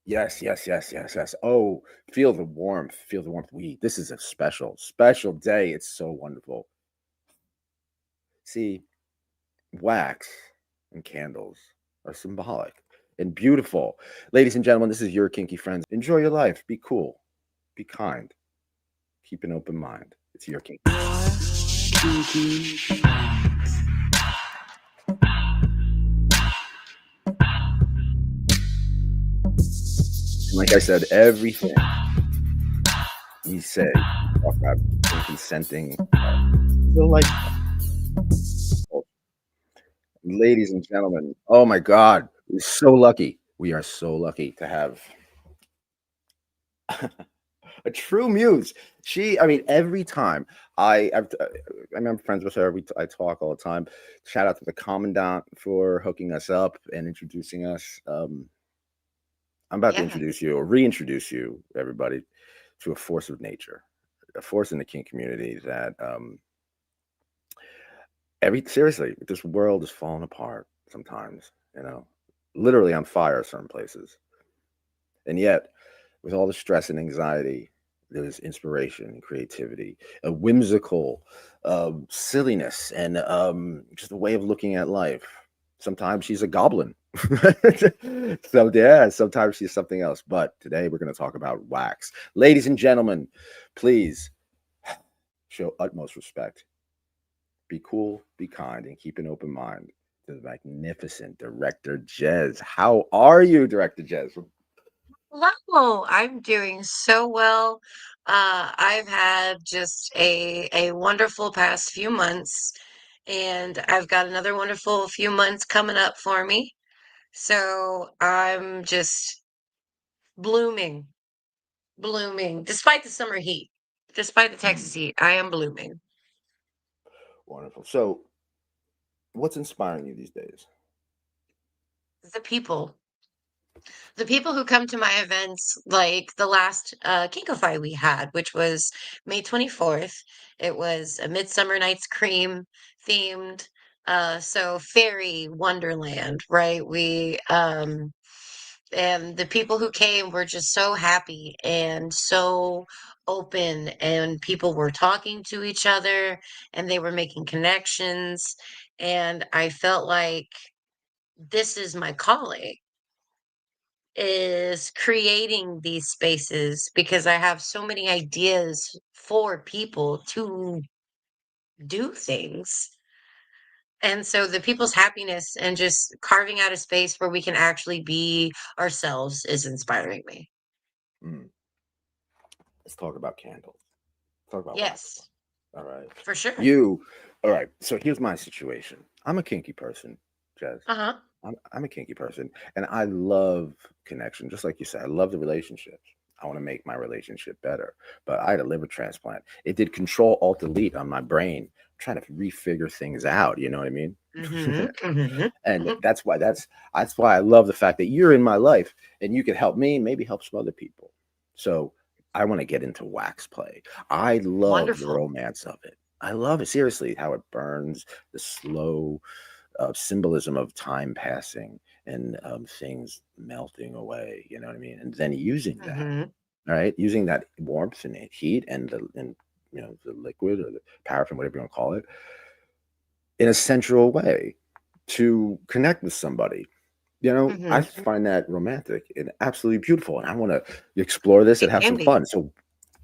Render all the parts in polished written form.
Yes, yes, yes, yes, yes. Oh, feel the warmth. Feel the warmth. This is a special, special day. It's so wonderful. See, wax and candles are symbolic and beautiful. Ladies and gentlemen, this is your kinky friends. Enjoy your life. Be cool. Be kind. Keep an open mind. It's your kinky. Kinky. And like I said, everything we say, talk about consenting, feel like, ladies and gentlemen, oh my God, we're so lucky. We are so lucky to have a true muse. I mean, every time I remember friends with her. I talk all the time. Shout out to the commandant for hooking us up and introducing us. I'm about to Yeah. introduce you or reintroduce you, everybody, to a force of nature, a force in the kink community that seriously, this world is falling apart sometimes. Literally on fire certain places, and yet with all the stress and anxiety, there's inspiration and creativity, a whimsical silliness, and just a way of looking at life. Sometimes she's a goblin. So yeah, sometimes she's something else. But today we're going to talk about wax. Ladies and gentlemen, please show utmost respect. Be cool, be kind, and keep an open mind to the magnificent director Jez. How are you, Director Jez? Hello, I'm doing so well. I've had just a wonderful past few months, and I've got another wonderful few months coming up for me. So I'm just blooming, blooming, despite the summer heat, despite the Hmm, Texas heat, I am blooming. wonderful. So, what's inspiring you these days? The people. The people who come to my events, like the last Kinkify we had, which was May 24th, it was a Midsummer Night's Cream themed. So fairy wonderland, right? And the people who came were just so happy and so open, and people were talking to each other and they were making connections. And I felt like this is my calling, is creating these spaces because I have so many ideas for people to do things. And so the people's happiness and just carving out a space where we can actually be ourselves is inspiring me. Hmm, let's talk about candles. Talk about wax. Yes, All right. for sure. You, all right. So, here's my situation. I'm a kinky person, Jez. Uh-huh. I'm a kinky person, and I love connection. Just like you said, I love the relationships. I want to make my relationship better. But I had a liver transplant. It did Control Alt Delete on my brain, trying to refigure things out. You know what I mean? Hmm. Hmm. And that's why I love the fact that you're in my life and you can help me, maybe help some other people. So I want to get into wax play. I love the Wonderful. romance of it. I love it seriously, how it burns, the slow symbolism of time passing and things melting away. You know what I mean? And then using that, Hmm. all right, using that warmth and heat and the liquid or the paraffin, whatever you want to call it, in a sensual way to connect with somebody. I Hmm. find that romantic and absolutely beautiful, and I want to explore this and It have can some be. fun. So,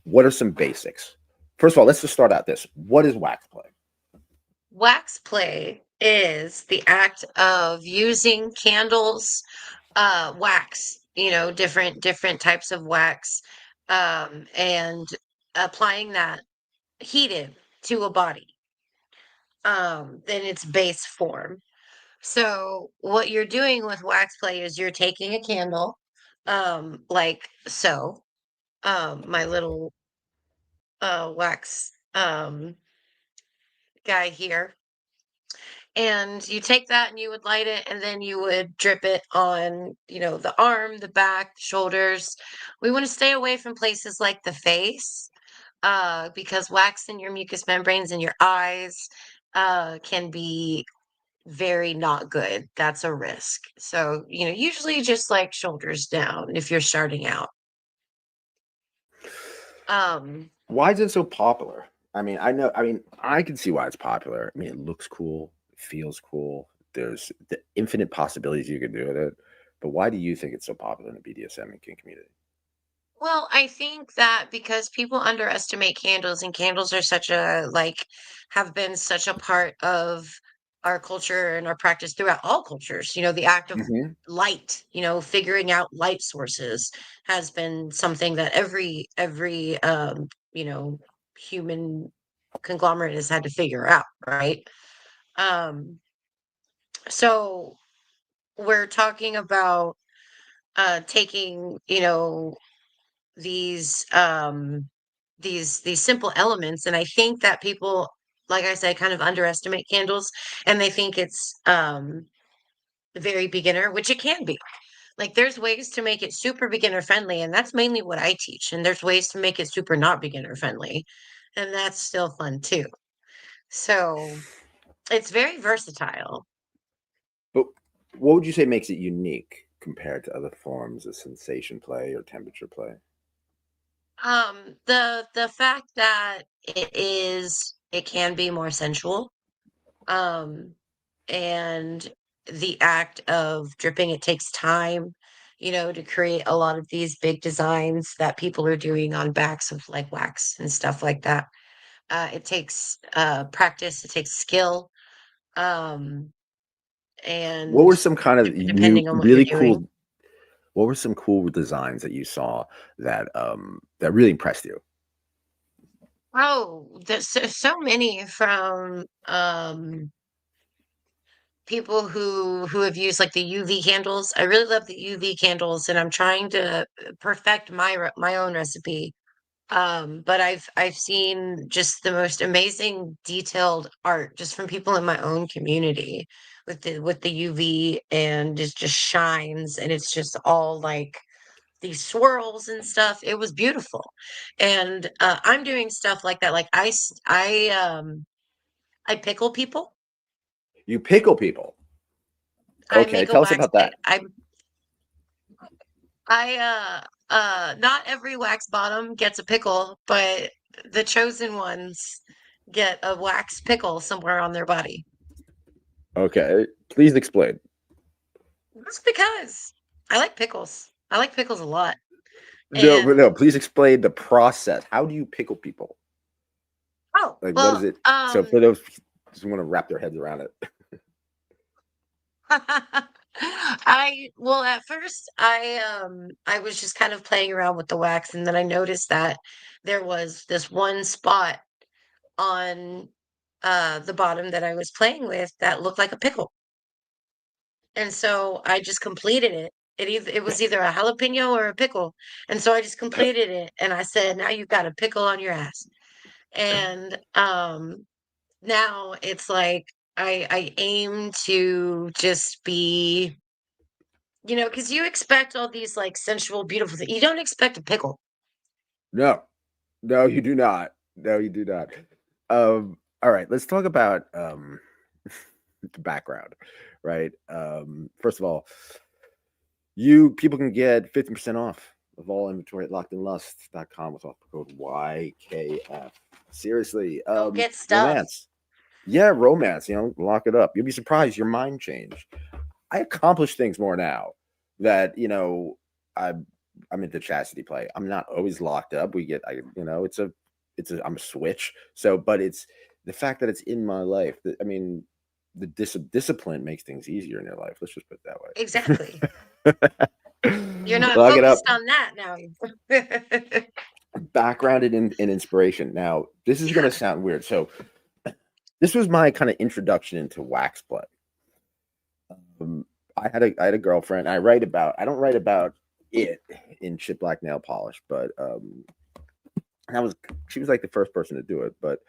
what are some basics? First of all, let's just start out this. What is wax play? Wax play is the act of using candles, wax, different types of wax, and applying that heated to a body, in its base form. So what you're doing with wax play is you're taking a candle, like so, my little wax guy here. And you take that and you would light it, and then you would drip it on, the arm, the back, the shoulders. We want to stay away from places like the face, because wax in your mucous membranes in your eyes can be very not good. That's a risk. So, usually just like shoulders down if you're starting out. Um, Why is it so popular? I mean, I know. I mean, I can see why it's popular. I mean, it looks cool, it feels cool. There's the infinite possibilities you can do with it. But why do you think it's so popular in the BDSM and kink community? well, I think that because people underestimate candles, and candles are such a like have been such a part of our culture and our practice throughout all cultures. The act of Hmm. light, figuring out light sources has been something that every human conglomerate has had to figure out, right? Um, so we're talking about taking, these these simple elements, and I think that people, like I said, kind of underestimate candles, and they think it's very beginner, which it can be. Like there's ways to make it super beginner friendly, and that's mainly what I teach, and there's ways to make it super not beginner friendly, and that's still fun too. So it's very versatile. But what would you say makes it unique compared to other forms of sensation play or temperature play? The fact that it can be more sensual. Um, and the act of dripping, it takes time, to create a lot of these big designs that people are doing on backs of like wax and stuff like that. It takes practice, it takes skill, um, What and were some kind of new, depending on what you're really doing. cool? What were some cool designs that you saw that really impressed you? Oh, there's so many from people who have used like the UV candles. I really love the UV candles, and I'm trying to perfect my own recipe. But I've seen just the most amazing detailed art just from people in my own community with the UV, and it just shines, and it's just all like these swirls and stuff. It was beautiful. And I'm doing stuff like that. Like I pickle people. You pickle people. I Okay, make a tell us wax about pit. that. Not every wax bottom gets a pickle, but the chosen ones get a wax pickle somewhere on their body. Okay, please explain. That's because I like pickles. I like pickles a lot. No, but And no, please explain the process. How do you pickle people? oh, Like, what is well, it? So for those just want to wrap their heads around it. at first I was just kind of playing around with the wax, and then I noticed that there was this one spot on the bottom that I was playing with that looked like a pickle. And so I just completed it. It was either a jalapeno or a pickle. And so I just completed it, and I said, "Now you've got a pickle on your ass." And now it's like I aim to just be, because you expect all these like sensual, beautiful things. You don't expect a pickle. No, no, you do not. No, you do not. All right, let's talk about the background, right? First of all, you people can get 50% off of all inventory at lockedinlust.com with offer code YKF. Seriously, Go get stuff. romance. Yeah, romance, lock it up. You'll be surprised your mind changed. I accomplish things more now that, I'm I'm into chastity play. I'm not always locked up. I'm a switch. So, but it's the fact that it's in my life. I mean, the discipline makes things easier in your life. Let's just put it Exactly. that You're way. not Lock it up. focused on that now. Background in inspiration. Now, this is Yeah. gonna sound weird. So, this was my kind of introduction into wax play. Um, I had a girlfriend. I don't write about it in chip black nail polish, but that was she was like the first person to do it. But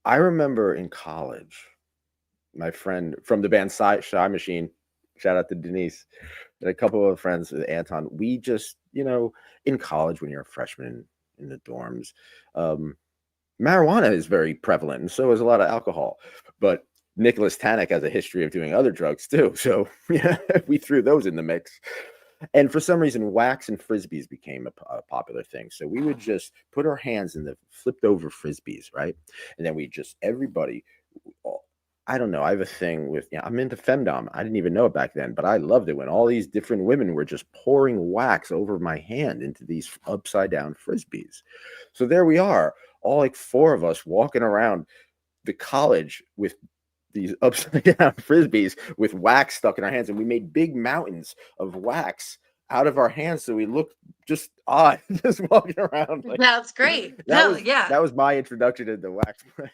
I remember in college, my friend from the band Shy Machine, shout out to Denise, and a couple of friends with Anton. We just, in college when you're a freshman in the dorms, marijuana is very prevalent, and so is a lot of alcohol. But Nicholas Tannick has a history of doing other drugs too. So yeah, we threw those in the mix. And for some reason, wax and frisbees became a popular thing. So we would just put our hands in the flipped over frisbees, right? And then we just everybody. I don't know. I have a thing with, I'm into femdom. I didn't even know it back then, but I loved it when all these different women were just pouring wax over my hand into these upside down frisbees. So there we are, all like four of us walking around the college with these upside down frisbees with wax stuck in our hands, and we made big mountains of wax out of our hands, so we looked just odd, just walking around like That's great. that No, was yeah, that was my introduction into wax play.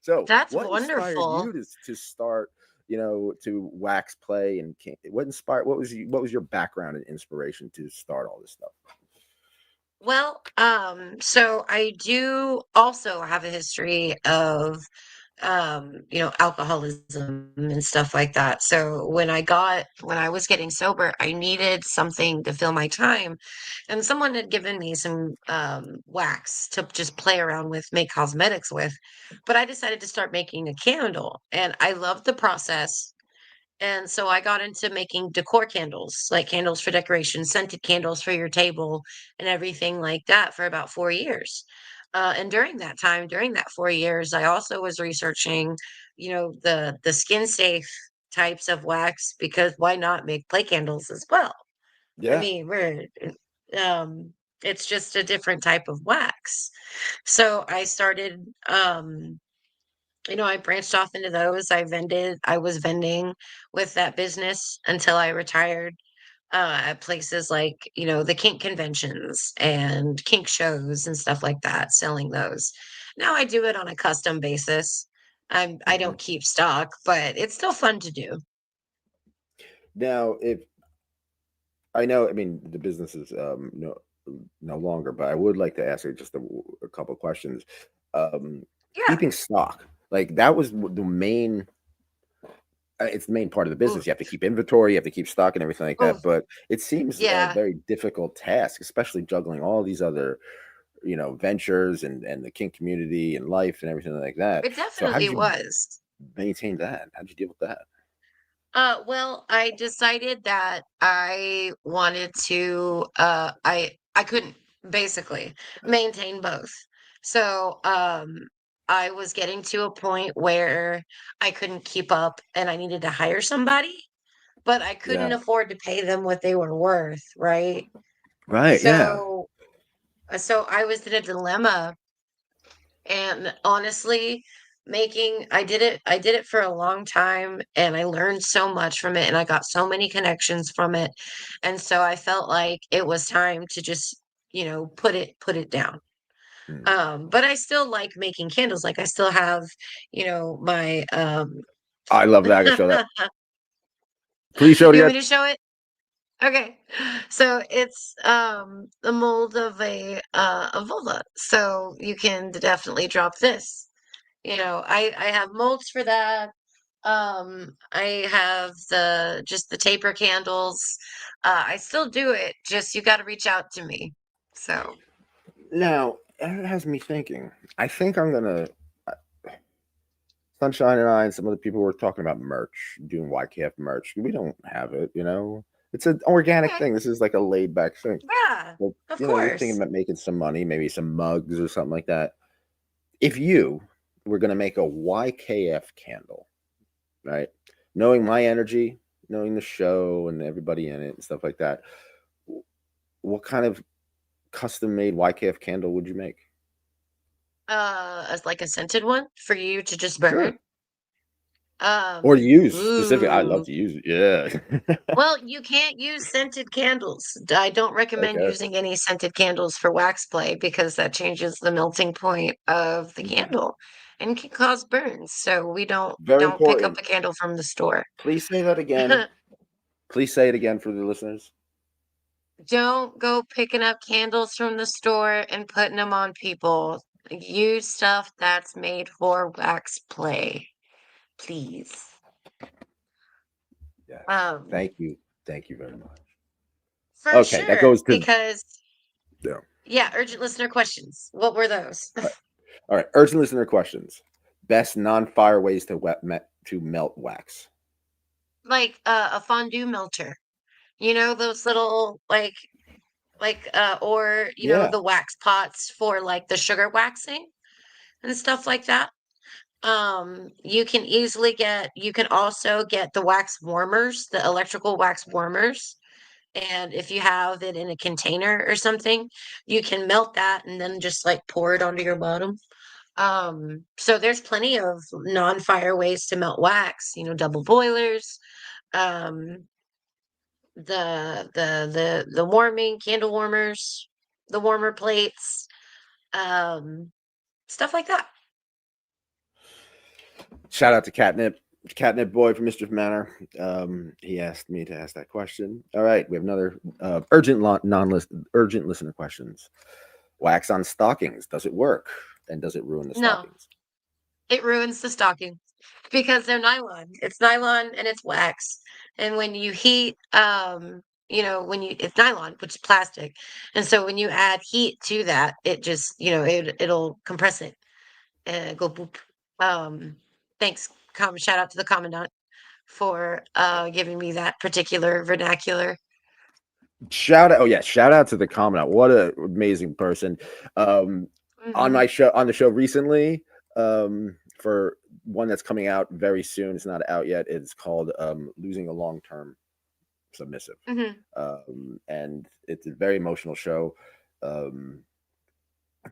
So, that's what inspired wonderful. you to start, to wax play and kink? What inspired? What was your background and inspiration to start all this stuff? Well, so I do also have a history of alcoholism and stuff like that. So when I was getting sober, I needed something to fill my time. And someone had given me some wax to just play around with, make cosmetics with. But I decided to start making a candle. And I loved the process. And so I got into making decor candles, like candles for decoration, scented candles for your table, and everything like that for about 4 years. And during that time, during that 4 years, I also was researching, the skin safe types of wax because why not make play candles as well? I Yeah, mean, um, it's just a different type of wax. So I started I branched off into those. I was vending with that business until I retired at places like, the kink conventions and kink shows and stuff like that, selling those. Now I do it on a custom basis. I hmm don't keep stock, but it's still fun to do. now if I know, I mean, the business is no longer, but I would like to ask you just a couple of questions. Um, Yeah. Keeping stock, like that was the main. It's the main part of the Ooh, business. You have to keep inventory, you have to keep stock, and everything like ooh, that. But it seems a yeah. very difficult task, especially juggling all these other, ventures and the kink community and life and everything like that. It So, how definitely did you was. maintain that? How did you deal with that? Well, I decided that I wanted to I couldn't basically maintain both. So, I was getting to a point where I couldn't keep up and I needed to hire somebody, but I couldn't Yeah. afford to pay them what they were worth, right? Right. Yeah. So, so I was in a dilemma and honestly, I did it for a long time and I learned so much from it and I got so many connections from it. And so I felt like it was time to just, put it down. Mm. But I still like making candles. Like I still have, my I love that. I can show that. Please show it you want again. me to show it? Okay. So it's the mold of a vulva. So you can definitely drop this. I have molds for that. I have just the taper candles. I still do it, just you gotta reach out to me. So, Now, it has me thinking. I think I'm gonna. Sunshine and I and some other people were talking about merch, doing YKF merch. We don't have it. It's an organic okay, thing. This is like a laid back thing. yeah, But, of you're thinking course. about making some money, maybe some mugs or something like that. If you were going to make a YKF candle, right? Knowing my energy, knowing the show and everybody in it and stuff like that, what kind of custom made YKF candle would you make? As like a scented one for you to just Sure. burn. Or use specific. I love Ooh. to use it. Yeah. Well, you can't use scented candles. I don't recommend Okay. using any scented candles for wax play because that changes the melting point of the Mhm. candle and can cause burns. So we Very don't pick up important. a candle from the store. Please say that again. Please say it again for the listeners. Don't go picking up candles from the store and putting them on people. Use stuff that's made for wax play, please. Yes. Um, Thank you. Thank you very much. for Okay, that sure, goes to because yeah. yeah, urgent listener questions. What were those? All right. All right. Urgent listener questions. Best non-fire ways to melt wax. Like a fondue melter. You know those little or Yeah. the wax pots for like the sugar waxing and stuff like that. You can also get the wax warmers, the electrical wax warmers. And if you have it in a container or something, you can melt that and then just like pour it onto your bottom. So there's plenty of non-fire ways to melt wax, double boilers, um, the warming candle warmers, the warmer plates, um, stuff like that. Shout out to Catnip Boy from Mischief Manor. He asked me to ask that question. All right, we have another urgent listener questions. Wax on stockings, does it work? And does it ruin the No, stockings? it ruins the stocking because they're nylon. It's nylon and it's wax. And when you heat, it's nylon, which is plastic. And so when you add heat to that, it just, it'll compress it and go boop. Um, Thanks. Shout out to the commandant for giving me that particular vernacular. Shout out to the commandant. What an amazing person. Um, on Hmm. my show, on the show recently, for one that's coming out very soon. It's not out yet. It's called Losing a Long-Term Submissive. Hmm. And it's a very emotional show. Um,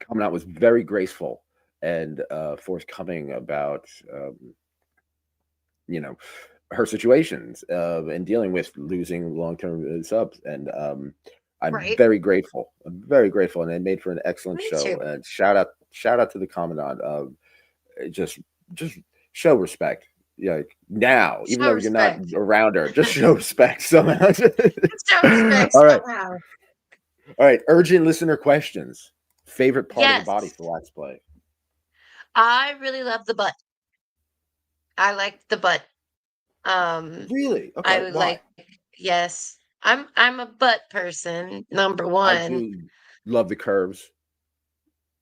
Commandant was very graceful and forthcoming about you know her situations and dealing with losing long-term subs, and I'm Right. very grateful. I'm very grateful, and it made for an excellent Me too. show. And shout out to the commandant. Just just show respect. Yeah, like now, even Show though you're not respect. around her, just show respect somehow. Show respect All right, somehow. all right. Urgent listener questions. Favorite part of the body Yes. for wax play? I really love the butt. I like the butt. Really? I Okay. would Why? like, yes. I'm a butt person, number I one. do love the curves.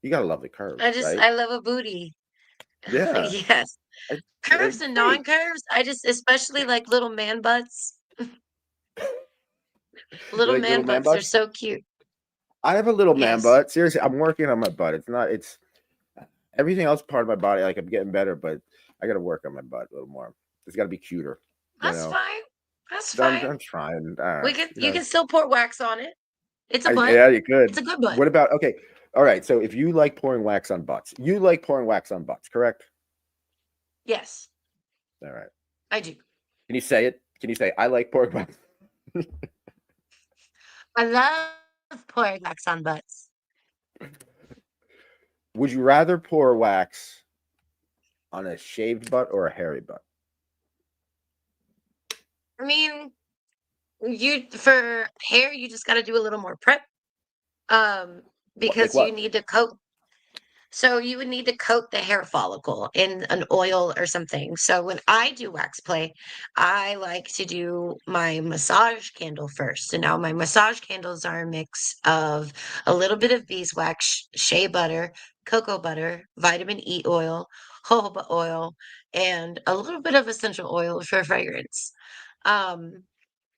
You gotta love the curves, right? I love a booty. Yeah, Yes. they're Curves and great. non-curves, I just especially like little man butts. You Little like little man man butts are butts? so cute. I have a little man Yes. butt. Seriously, I'm working on my butt. It's not. It's everything else part of my body. Like I'm getting better, but I got to work on my butt a little more. It's got to be cuter. You That's know, fine. That's I'm, fine. I'm trying. You You know, can still pour wax on it. It's a butt. yeah, you It's could. a good butt. What about okay? All right. So if you like pouring wax on butts, you like pouring wax on butts, correct? Yes, All right. I do. Can you say it? Can you say I like pouring butts? I love pouring wax on butts. Would you rather pour wax on a shaved butt or a hairy butt? I mean, you for hair, you just got to do a little more prep. Um, What, like because you what? need to coat. So you would need to coat the hair follicle in an oil or something. So when I do wax play, I like to do my massage candle first. And now my massage candles are a mix of a little bit of beeswax, shea butter, cocoa butter, vitamin E oil, jojoba oil, and a little bit of essential oil for fragrance. Um,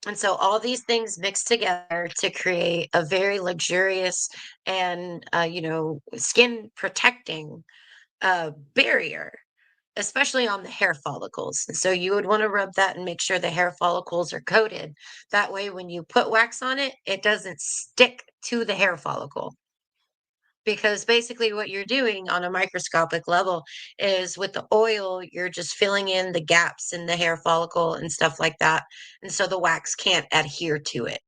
and so all these things mixed together to create a very luxurious and, skin protecting barrier, especially on the hair follicles. So you would want to rub that and make sure the hair follicles are coated. That way, when you put wax on it, it doesn't stick to the hair follicle. Because basically, what you're doing on a microscopic level is with the oil, you're just filling in the gaps in the hair follicle and stuff like that. And so the wax can't adhere to it.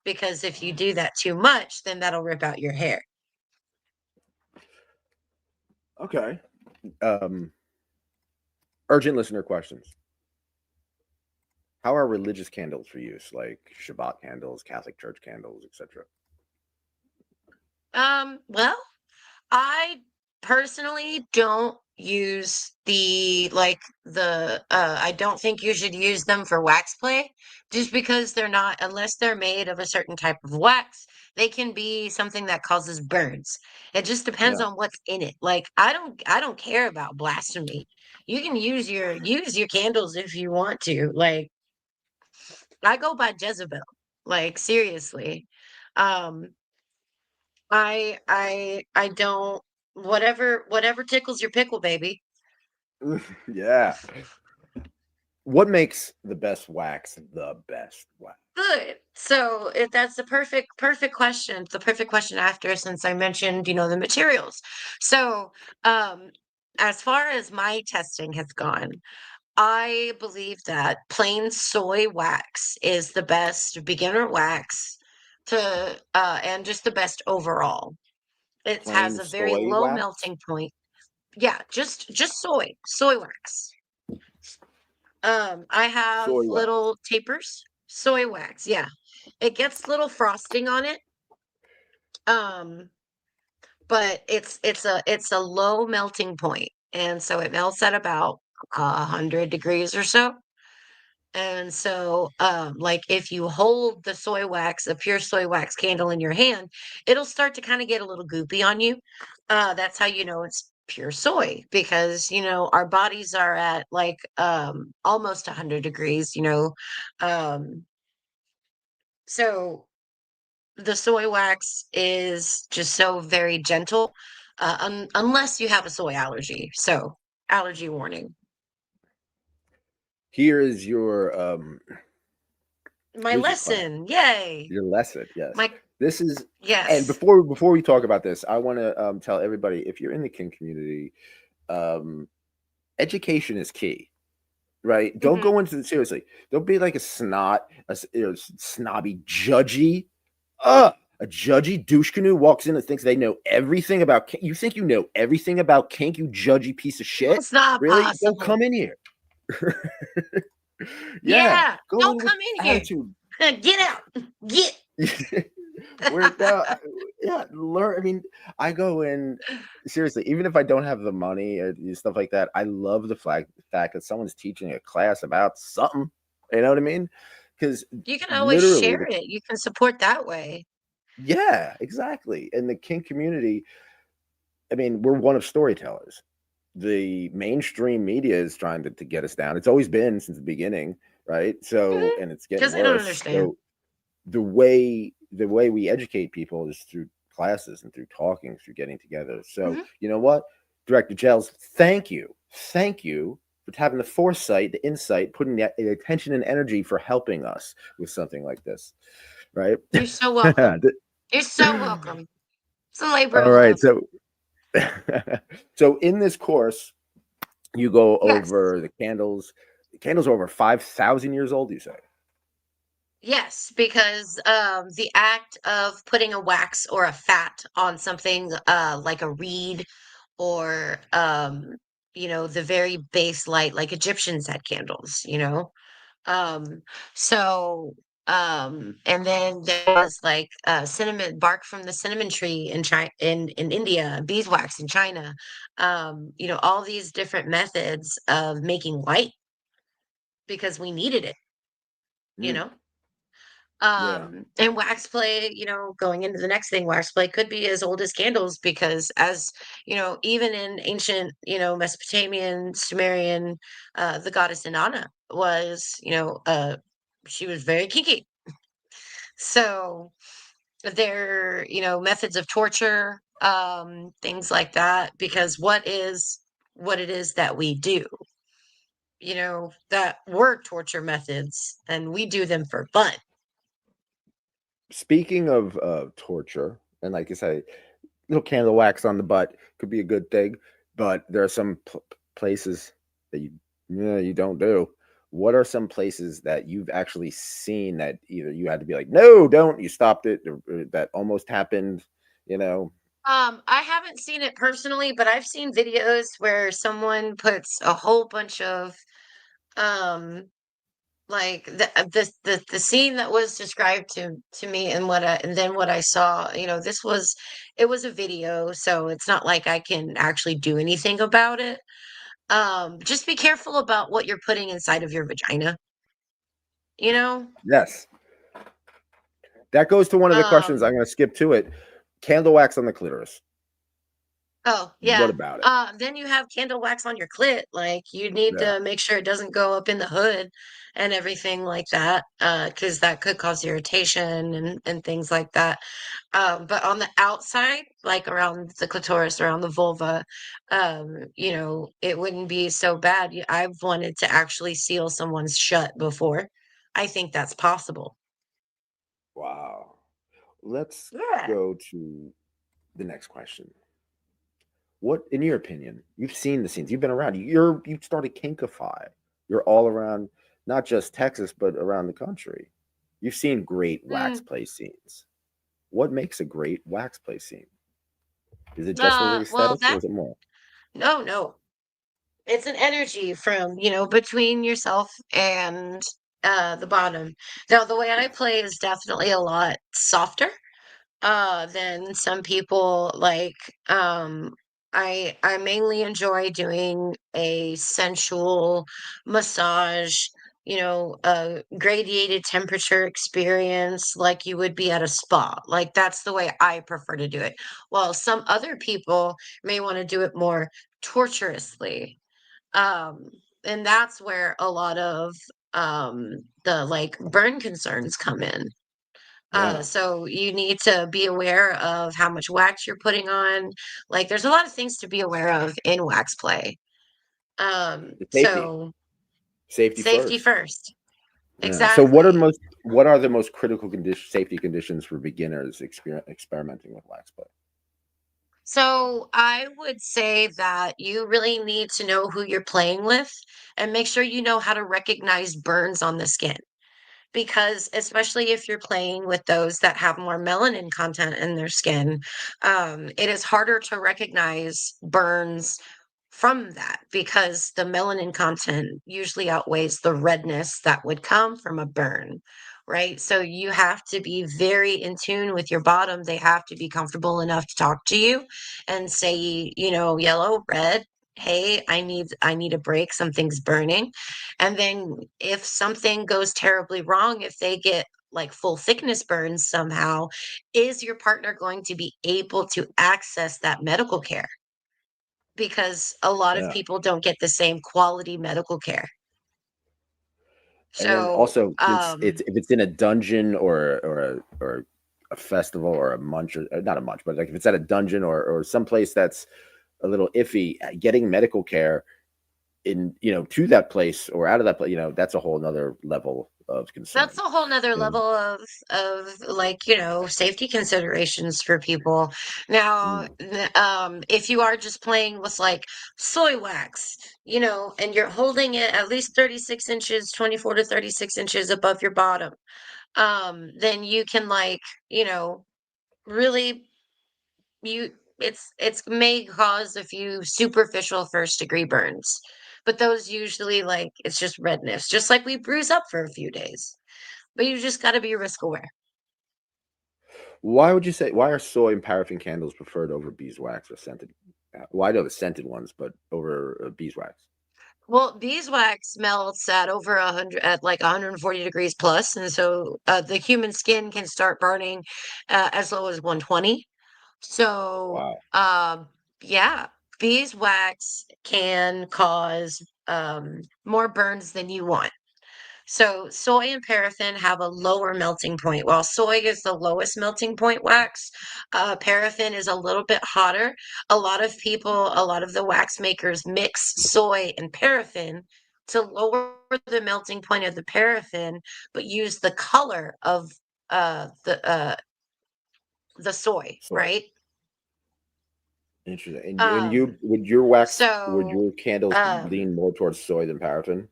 Because if you do that too much, then that'll rip out your hair. Okay. Um, Urgent listener questions. How are religious candles for use, like Shabbat candles, Catholic Church candles, etc.? Well, I personally don't use I don't think you should use them for wax play just because they're not, unless they're made of a certain type of wax, they can be something that causes burns. It just depends Yeah. on what's in it. Like I don't care about blasphemy. You can use your candles if you want to. Like I go by Jezebelle. Like seriously. Um I don't, whatever tickles your pickle, baby. Yeah. What makes the best wax the best wax? Good. So if that's the perfect question, the perfect question after, since I mentioned, the materials. So as far as my testing has gone, I believe that plain soy wax is the best beginner wax to and just the best overall. It has Plain a very soy low wax? melting point. Yeah, just soy wax. I have Soy wax. little tapers, soy wax. Yeah, it gets little frosting on it. Um, but it's a low melting point, and so it melts at about 100 degrees or so. And so, like if you hold the soy wax, a pure soy wax candle in your hand, it'll start to kind of get a little goopy on you. That's how you know it's pure soy because, our bodies are at like almost 100 degrees. Um, so the soy wax is just so very gentle, unless you have a soy allergy. So, allergy warning. Here is your My here's your plan. lesson. Yay. Your lesson, yes. My This is, and yes. before we talk about this, I want to tell everybody, if you're in the kink community, um, education is key, right? Don't Mhm. go into seriously. Don't be like a snot, snobby, judgy, a judgy douche canoe walks in and thinks they know everything about kink. You think you know everything about kink, you judgy piece of shit? It's not Really? Don't possible. come in here. Yeah, Yeah, go don't in with come in here. attitude. Get out. Get. We're now, yeah, learn. I mean, I go in seriously, even if I don't have the money or stuff like that. I love fact that someone's teaching a class about something. You know what I mean? Because You can always literally, share it. You can support that way. yeah, exactly. In the kink community, I mean, we're one of storytellers. The mainstream media is trying to get us down. It's always been since the beginning, right? So, and it's getting Because they don't worse. understand. So the way we educate people is through classes and through talking, through getting together. So Mhm. you know what, Director Gels, thank you for having the foresight, the insight, putting the attention and energy for helping us with something like this, right? You're so welcome. You're so welcome. It's a labor All of right, love. so so in this course you go Yes. over the candles. The candles are over 5,000 years old, you say? Yes, because the act of putting a wax or a fat on something like a reed or the very base light like Egyptians had candles. Um, so, and then there was like cinnamon bark from the cinnamon tree in China, in India, beeswax in China. All these different methods of making light because we needed it, you Mm, know. yeah. And wax play, going into the next thing, wax play could be as old as candles because as even in ancient, Mesopotamian, Sumerian, the goddess Inanna was, she was very kinky. So there, methods of torture, things like that, because what it is that we do, that were torture methods and we do them for fun. Speaking of torture, and like you say, little candle wax on the butt could be a good thing, but there are some places that you don't do. What are some places that you've actually seen that either you had to be like, no, don't, you stopped it, or that almost happened, you know? I haven't seen it personally, but I've seen videos where someone puts a whole bunch of um like the scene that was described to me and then what I saw, this was it was a video, so it's not like I can actually do anything about it. Just be careful about what you're putting inside of your vagina, you know? Yes. That goes to one of the questions. Um, I'm going to skip to it. Candle wax on the clitoris. oh, What yeah. about it? Then you have candle wax on your clit. Like you need Yeah. to make sure it doesn't go up in the hood and everything like that, because that could cause irritation and things like that. But on the outside, like around the clitoris, around the vulva, it wouldn't be so bad. I've wanted to actually seal someone's shut before. I think that's possible. Wow. Let's Yeah. go to the next question. What, in your opinion, you've seen the scenes, you've been around, you started Kinkify. You're all around, not just Texas, but around the country. You've seen great wax Mm, play scenes. What makes a great wax play scene? Is it just the well, aesthetics or is it more? no, no. It's an energy from, between yourself and the bottom. Now, the way I play is definitely a lot softer than some people like. I mainly enjoy doing a sensual massage, a gradiated temperature experience like you would be at a spa. Like that's the way I prefer to do it. While some other people may want to do it more torturously. Um, and that's where a lot of the like burn concerns come in. Yeah. So you need to be aware of how much wax you're putting on. Like there's a lot of things to be aware of in wax play. The safety. So Safety safety first. first. Yeah. So Exactly. what are the most critical safety conditions for beginners experimenting with wax play? So I would say that you really need to know who you're playing with and make sure you know how to recognize burns on the skin. Because especially if you're playing with those that have more melanin content in their skin, it is harder to recognize burns from that because the melanin content usually outweighs the redness that would come from a burn, right? So you have to be very in tune with your bottom. They have to be comfortable enough to talk to you and say, yellow, red, hey, I need a break, something's burning. And then if something goes terribly wrong, if they get like full thickness burns somehow, is your partner going to be able to access that medical care? Because a lot of Yeah. people don't get the same quality medical care. And then So, also, since it's if it's in a dungeon or a festival or a munch or not a munch, but like if it's at a dungeon or someplace that's a little iffy, getting medical care in to that place or out of that place, that's a whole nother level of that's concern. a whole nother And level of like, safety considerations for people. Now, mm, if you are just playing with like soy wax, and you're holding it at least 36 inches, 24 to 36 inches above your bottom, then you can like, really you it's may cause a few superficial first degree burns, but those usually like it's just redness, just like we bruise up for a few days. But you just got to be risk aware. why would you say why are soy and paraffin candles preferred over beeswax or scented? Well, I know the scented ones, but over beeswax. Well, beeswax melts at over 100, at like 140 degrees plus, and so the human skin can start burning as low as 120. So, Wow. yeah, beeswax can cause more burns than you want. So soy and paraffin have a lower melting point. While soy is the lowest melting point wax, paraffin is a little bit hotter. A lot of the wax makers mix soy and paraffin to lower the melting point of the paraffin, but use the color of uh, the uh, the soy, Soy. right? Interesting. And you Um, would so your candles um, lean more towards soy than paraffin?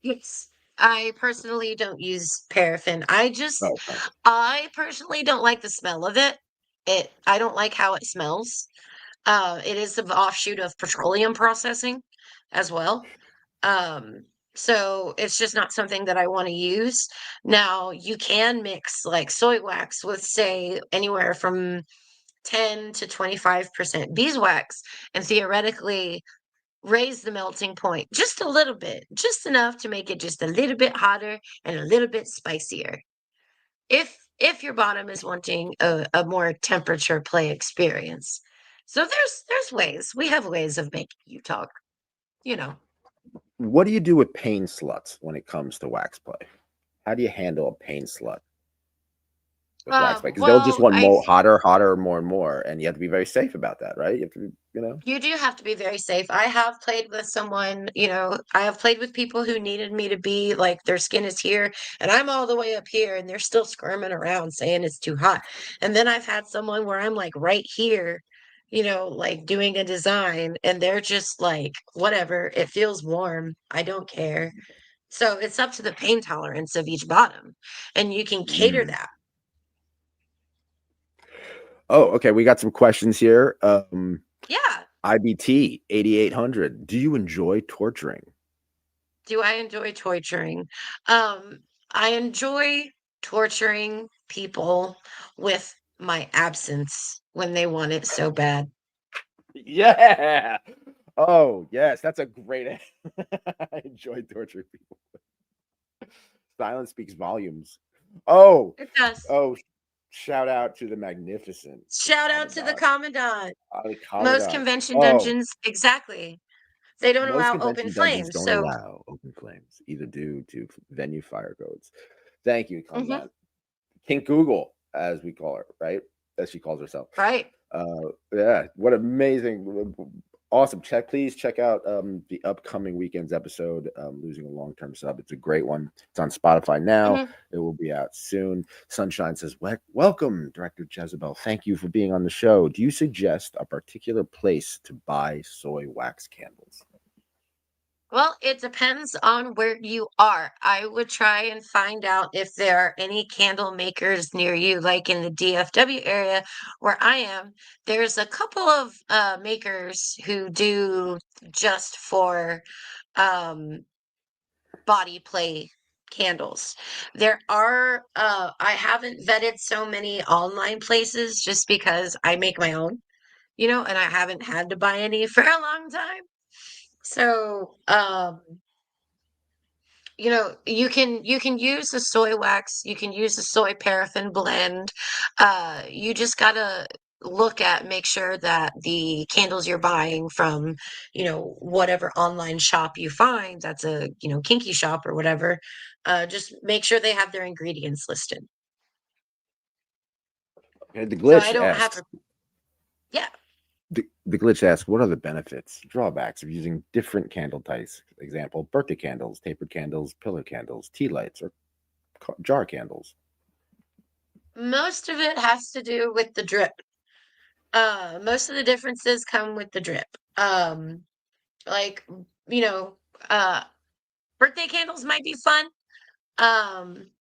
yes, I personally don't use paraffin. Oh, okay. I personally don't like the smell of it. I don't like how it smells. It is an offshoot of petroleum processing as well. Um, So it's just not something that I want to use. Now, you can mix like soy wax with, say, anywhere from 10 to 25% beeswax, and theoretically raise the melting point just a little bit, just enough to make it just a little bit hotter and a little bit spicier. If your bottom is wanting a more temperature play experience. So there's ways. We have ways of making you talk, you know. What do you do with pain sluts when it comes to wax play? How do you handle a pain slut with wax play? Because they'll just Well, want I more, hotter, hotter, more and more, and you have to be very safe about that, right? You have to, You do have to be very safe. I have played with someone, I have played with people who needed me to be like their skin is here and I'm all the way up here and they're still squirming around saying it's too hot. And then I've had someone where I'm like right here, like doing a design and they're just like, whatever, it feels warm. I don't care. So it's up to the pain tolerance of each bottom and you can cater Mm. that. Oh, okay. We got some questions here. Yeah. IBT 8800. Do you enjoy torturing? Do I enjoy torturing? Um, I enjoy torturing people with my absence when they want it so bad. Yeah. Oh, yes. That's a great. I enjoy torturing people. Silence speaks volumes. Oh, It does. oh, shout out to the magnificent Shout out to the Commandant. commandant. Ali Most Commandant. convention Oh, dungeons, exactly. They don't most allow open convention dungeons flames. don't So, allow open flames, either due to venue fire codes. Thank you, mhm, Commandant. Kink Google, as we call her, right? As she calls herself. right. Yeah, what amazing, awesome. Please check out the upcoming weekend's episode, Losing a Long-Term Sub. It's a great one. It's on Spotify now. Mhm. It will be out soon. Sunshine says, welcome, Director Jezebelle. Thank you for being on the show. Do you suggest a particular place to buy soy wax candles? Well, it depends on where you are. I would try and find out if there are any candle makers near you, like in the DFW area where I am. There's a couple of makers who do just for um, body play candles. There are, I haven't vetted so many online places just because I make my own, and I haven't had to buy any for a long time. So, you can use the soy wax, you can use the soy paraffin blend. You just gotta make sure that the candles you're buying from, whatever online shop you find, that's a, kinky shop or whatever, just make sure they have their ingredients listed. Okay, the So I glitch don't have asks, to, yeah. the glitch asks, what are the benefits, drawbacks of using different candle types? Example, birthday candles, tapered candles, pillar candles, tea lights, or jar candles. Most of it has to do with the drip. Most of the differences come with the drip. Like, you know, uh, birthday candles might be fun,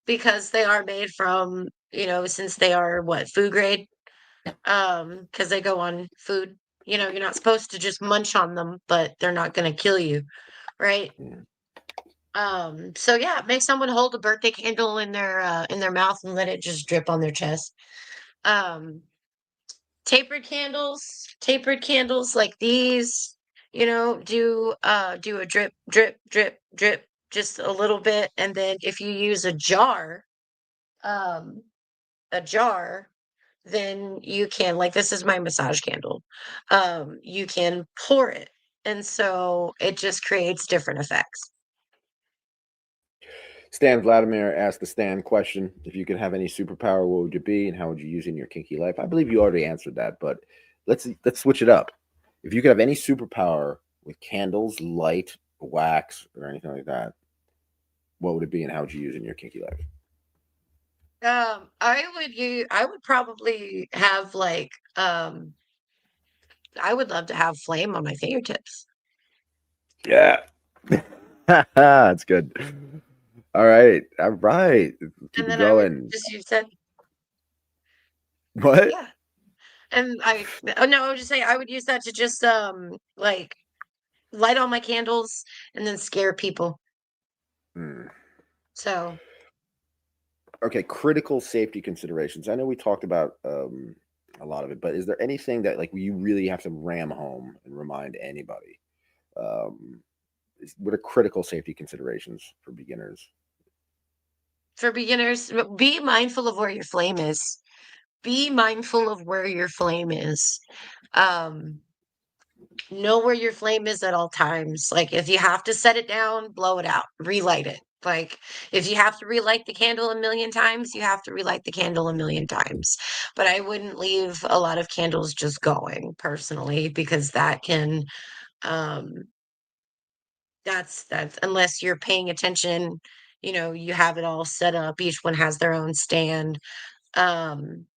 because they are made from, since they are what, food grade, because they go on food. You're not supposed to just munch on them, but they're not gonna kill you, right? Yeah. So yeah, make someone hold a birthday candle in their mouth and let it just drip on their chest. Um, tapered candles like these, do a drip, drip, drip, drip, just a little bit, and then if you use um, a jar, then you can, like, this is my massage candle. You can pour it, and so it just creates different effects. Stan Vladimir asked the Stan question: if you could have any superpower, what would you be, and how would you use it in your kinky life? I believe you already answered that, but let's switch it up. If you could have any superpower with candles, light, wax, or anything like that, what would it be, and how would you use it in your kinky life? I would probably have like, I would love to have flame on my fingertips. Yeah, that's good. All right, all right. Keep And it then I would going. just use that, What? yeah. And oh no, I would just say I would use that to just like light all my candles and then scare people. Hmm. So Okay, critical safety considerations. I know we talked about a lot of it, but is there anything that like you really have to ram home and remind anybody? Um, what are critical safety considerations for beginners? for beginners, be mindful of where your flame is. Be mindful of where your flame is. Um, know where your flame is at all times. Like if you have to set it down, blow it out, relight it. Like if you have to relight the candle a million times, you have to relight the candle a million times. But I wouldn't leave a lot of candles just going personally because that can um that's unless you're paying attention, you have it all set up. Each one has their own stand.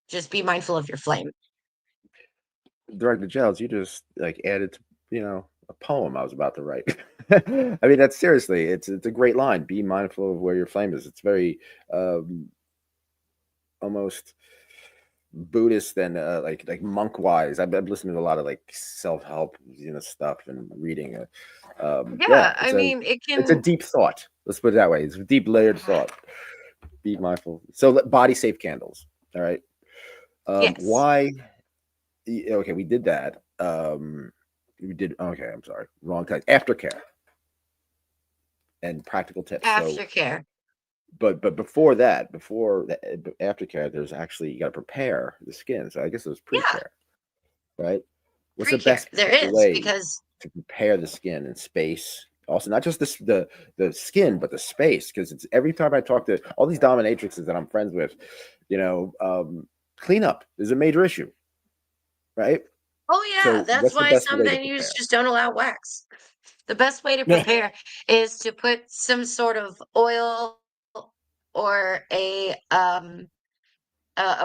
Just be mindful of your flame. Director Gels, you just like added to, a poem I was about to write. I mean, that's seriously, it's a great line. Be mindful of where your flame is. It's very um, almost Buddhist and like monk wise. I've been listening to a lot of like self help stuff and reading. Yeah, Yeah, I mean, it it's a can. deep thought. Let's put it that way. It's a deep layered thought. Be mindful. So body safe candles. All right. Yes, Why? Okay, we did that. We did. Okay, I'm sorry. Wrong time. Aftercare and practical tips. So, aftercare. but before that, before the aftercare, there's actually you got to prepare the skin. So I guess it was Yeah, pre-care, right? What's the pre-care. best There is way because to prepare the skin and space? Also, not just the skin, but the space, because it's every time I talk to all these dominatrixes that I'm friends with, you know, um, cleanup is a major issue, right? oh yeah, So, that's what's the why best some way to venues prepare? just don't allow wax. The best way to prepare is to put some sort of oil or a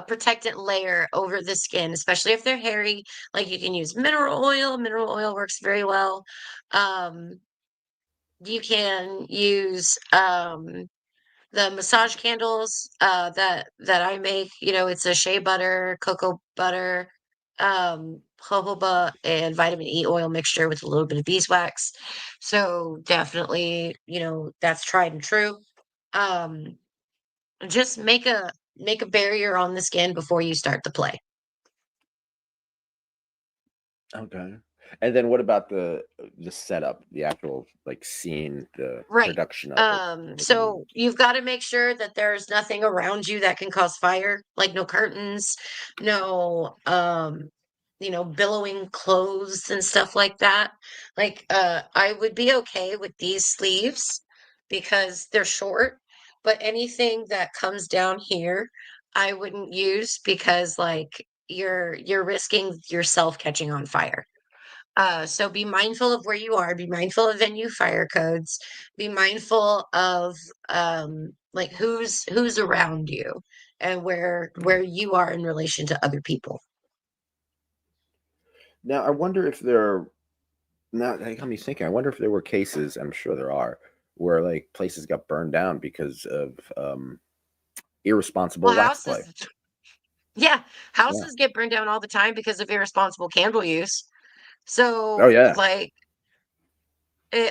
protectant layer over the skin, especially if they're hairy. Like you can use mineral oil. Mineral oil works very well. Um, you can use the massage candles that I make. It's a shea butter, cocoa butter, jojoba, and vitamin E oil mixture with a little bit of beeswax. So definitely, that's tried and true. Um, just make a barrier on the skin before you start the play. Okay. And then what about the setup, the actual like scene, the Right. production of it? What do you So need? you've got to make sure that there's nothing around you that can cause fire, like no curtains, no billowing clothes and stuff like that. Like I would be okay with these sleeves because they're short, but anything that comes down here, I wouldn't use because like you're risking yourself catching on fire. So be mindful of where you are, be mindful of venue fire codes, be mindful of like who's around you and where you are in relation to other people. Now, I wonder if there now that got me thinking. I wonder if there were cases, I'm sure there are, where like places got burned down because of irresponsible Well, wax play. houses, yeah, Yeah. houses get burned down all the time because of irresponsible candle use. Oh So yeah. like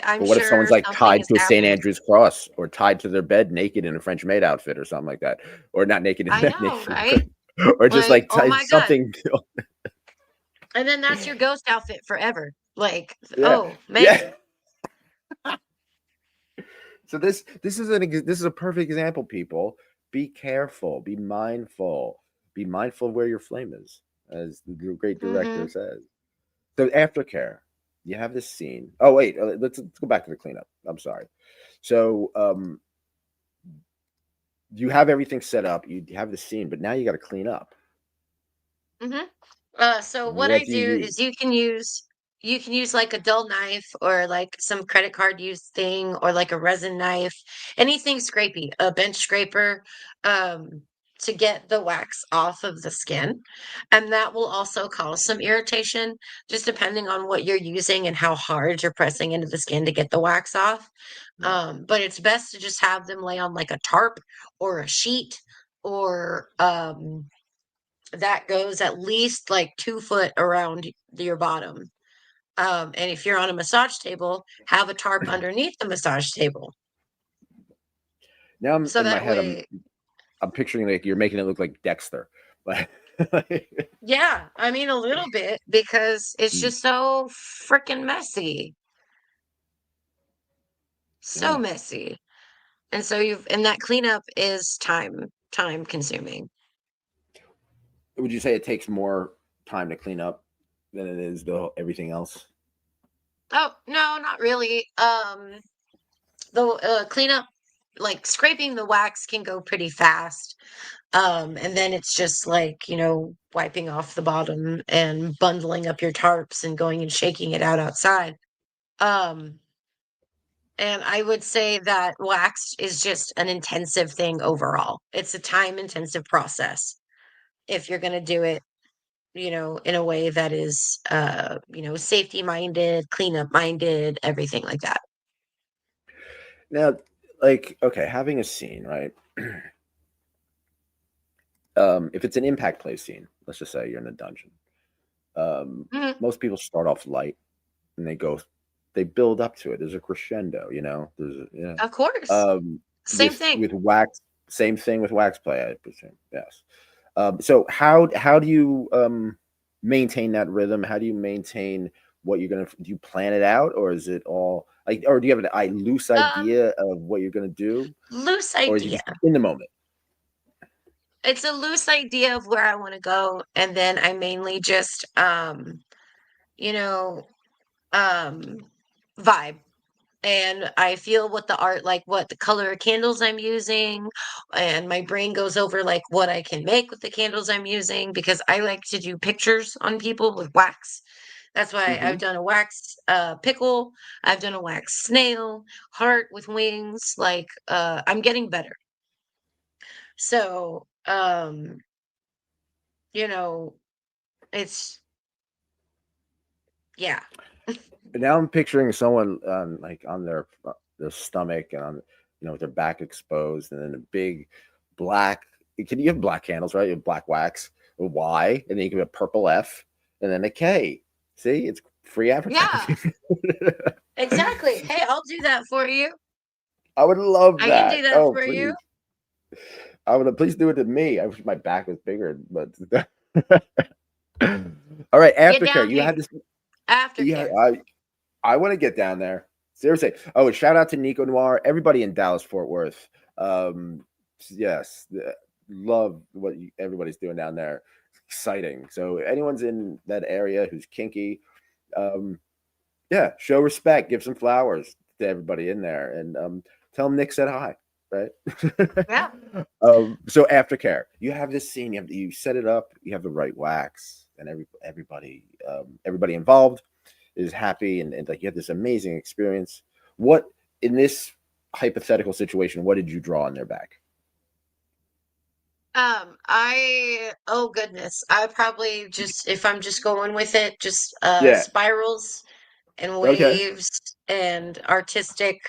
I'm But what if someone's sure like something tied has to a St. happened. Andrew's cross or tied to their bed naked in a French maid outfit or something like that, or not naked in I that know, naked, right? or just Like, like oh my God. something. And then that's your ghost outfit forever. Like, Yeah, oh man. yeah. So this is a perfect example. People, be careful, be mindful of where your flame is, as the great director Hmm. says. So aftercare, you have this scene. Oh wait, let's go back to the cleanup. I'm sorry. So you have everything set up. You have the scene, but now you got to clean up. Hmm. So what What I do you do use? is you can use like a dull knife or like some credit card use thing or like a resin knife, anything scrapey, a bench scraper, um, to get the wax off of the skin. And that will also cause some irritation, just depending on what you're using and how hard you're pressing into the skin to get the wax off. Yeah. But it's best to just have them lay on like a tarp or a sheet or that goes at least like 2 foot around your bottom. And if you're on a massage table, have a tarp underneath the massage table. Now I'm So in my that head. way, I'm picturing like you're making it look like Dexter. Like, yeah, I mean a little bit because it's mm, just so freaking messy. So yeah. messy. And so and that cleanup is time consuming. Would you say it takes more time to clean up than it is everything else? Oh, no, not really. The cleanup, like scraping the wax can go pretty fast. And then it's just like, wiping off the bottom and bundling up your tarps and going and shaking it out outside. Um, and I would say that wax is just an intensive thing overall. It's a time intensive process if you're going to do it, in a way that is, safety minded, cleanup minded, everything like that. Now, like, okay, having a scene, right? If it's an impact play scene, let's just say you're in a dungeon. Um, Mhm. Most people start off light and they build up to it. There's a crescendo, Of course. Um, Same thing. with wax, same thing with wax play, I presume. Yes. So how do you maintain that rhythm? How do you maintain what you're gonna do? You plan it out, or is it all like, or do you have a loose Um, idea of what you're gonna do, Loose or is it idea. just in the moment? It's a loose idea of where I want to go, and then I mainly just, you know, um, vibe. And I feel what the art, like what the color of candles I'm using, and my brain goes over like what I can make with the candles I'm using because I like to do pictures on people with wax. That's why I've Hmm. done a wax pickle, I've done a wax snail, heart with wings. Like I'm getting better. So, you know, it's yeah. And now I'm picturing someone like on their stomach and on with their back exposed, and then a big black. Can you have black candles, right? You have black wax, a Y, and then you can have a purple F, and then a K. See, it's free Yeah, advertising. exactly. Hey, I'll do that for you. I would love I can do that. that Oh, for you. please. I would please do it to me. I wish my back was bigger, but all right, Get aftercare. down You here. had this. Yeah, Aftercare. I want to get down there. Seriously. Oh, and shout out to Nico Noir, everybody in Dallas, Fort Worth. Um, yes, love what everybody's doing down there. Exciting. So anyone's in that area who's kinky, um, yeah, show respect, give some flowers to everybody in there, and tell them Nick said hi. Right. Yeah. So aftercare, you have this scene. You set it up. You have the right wax, and everybody involved is happy, and like you had this amazing experience. What in this hypothetical situation? What did you draw on their back? Oh goodness. I probably just, if I'm just going with it, just Yeah. spirals and Okay. waves and artistic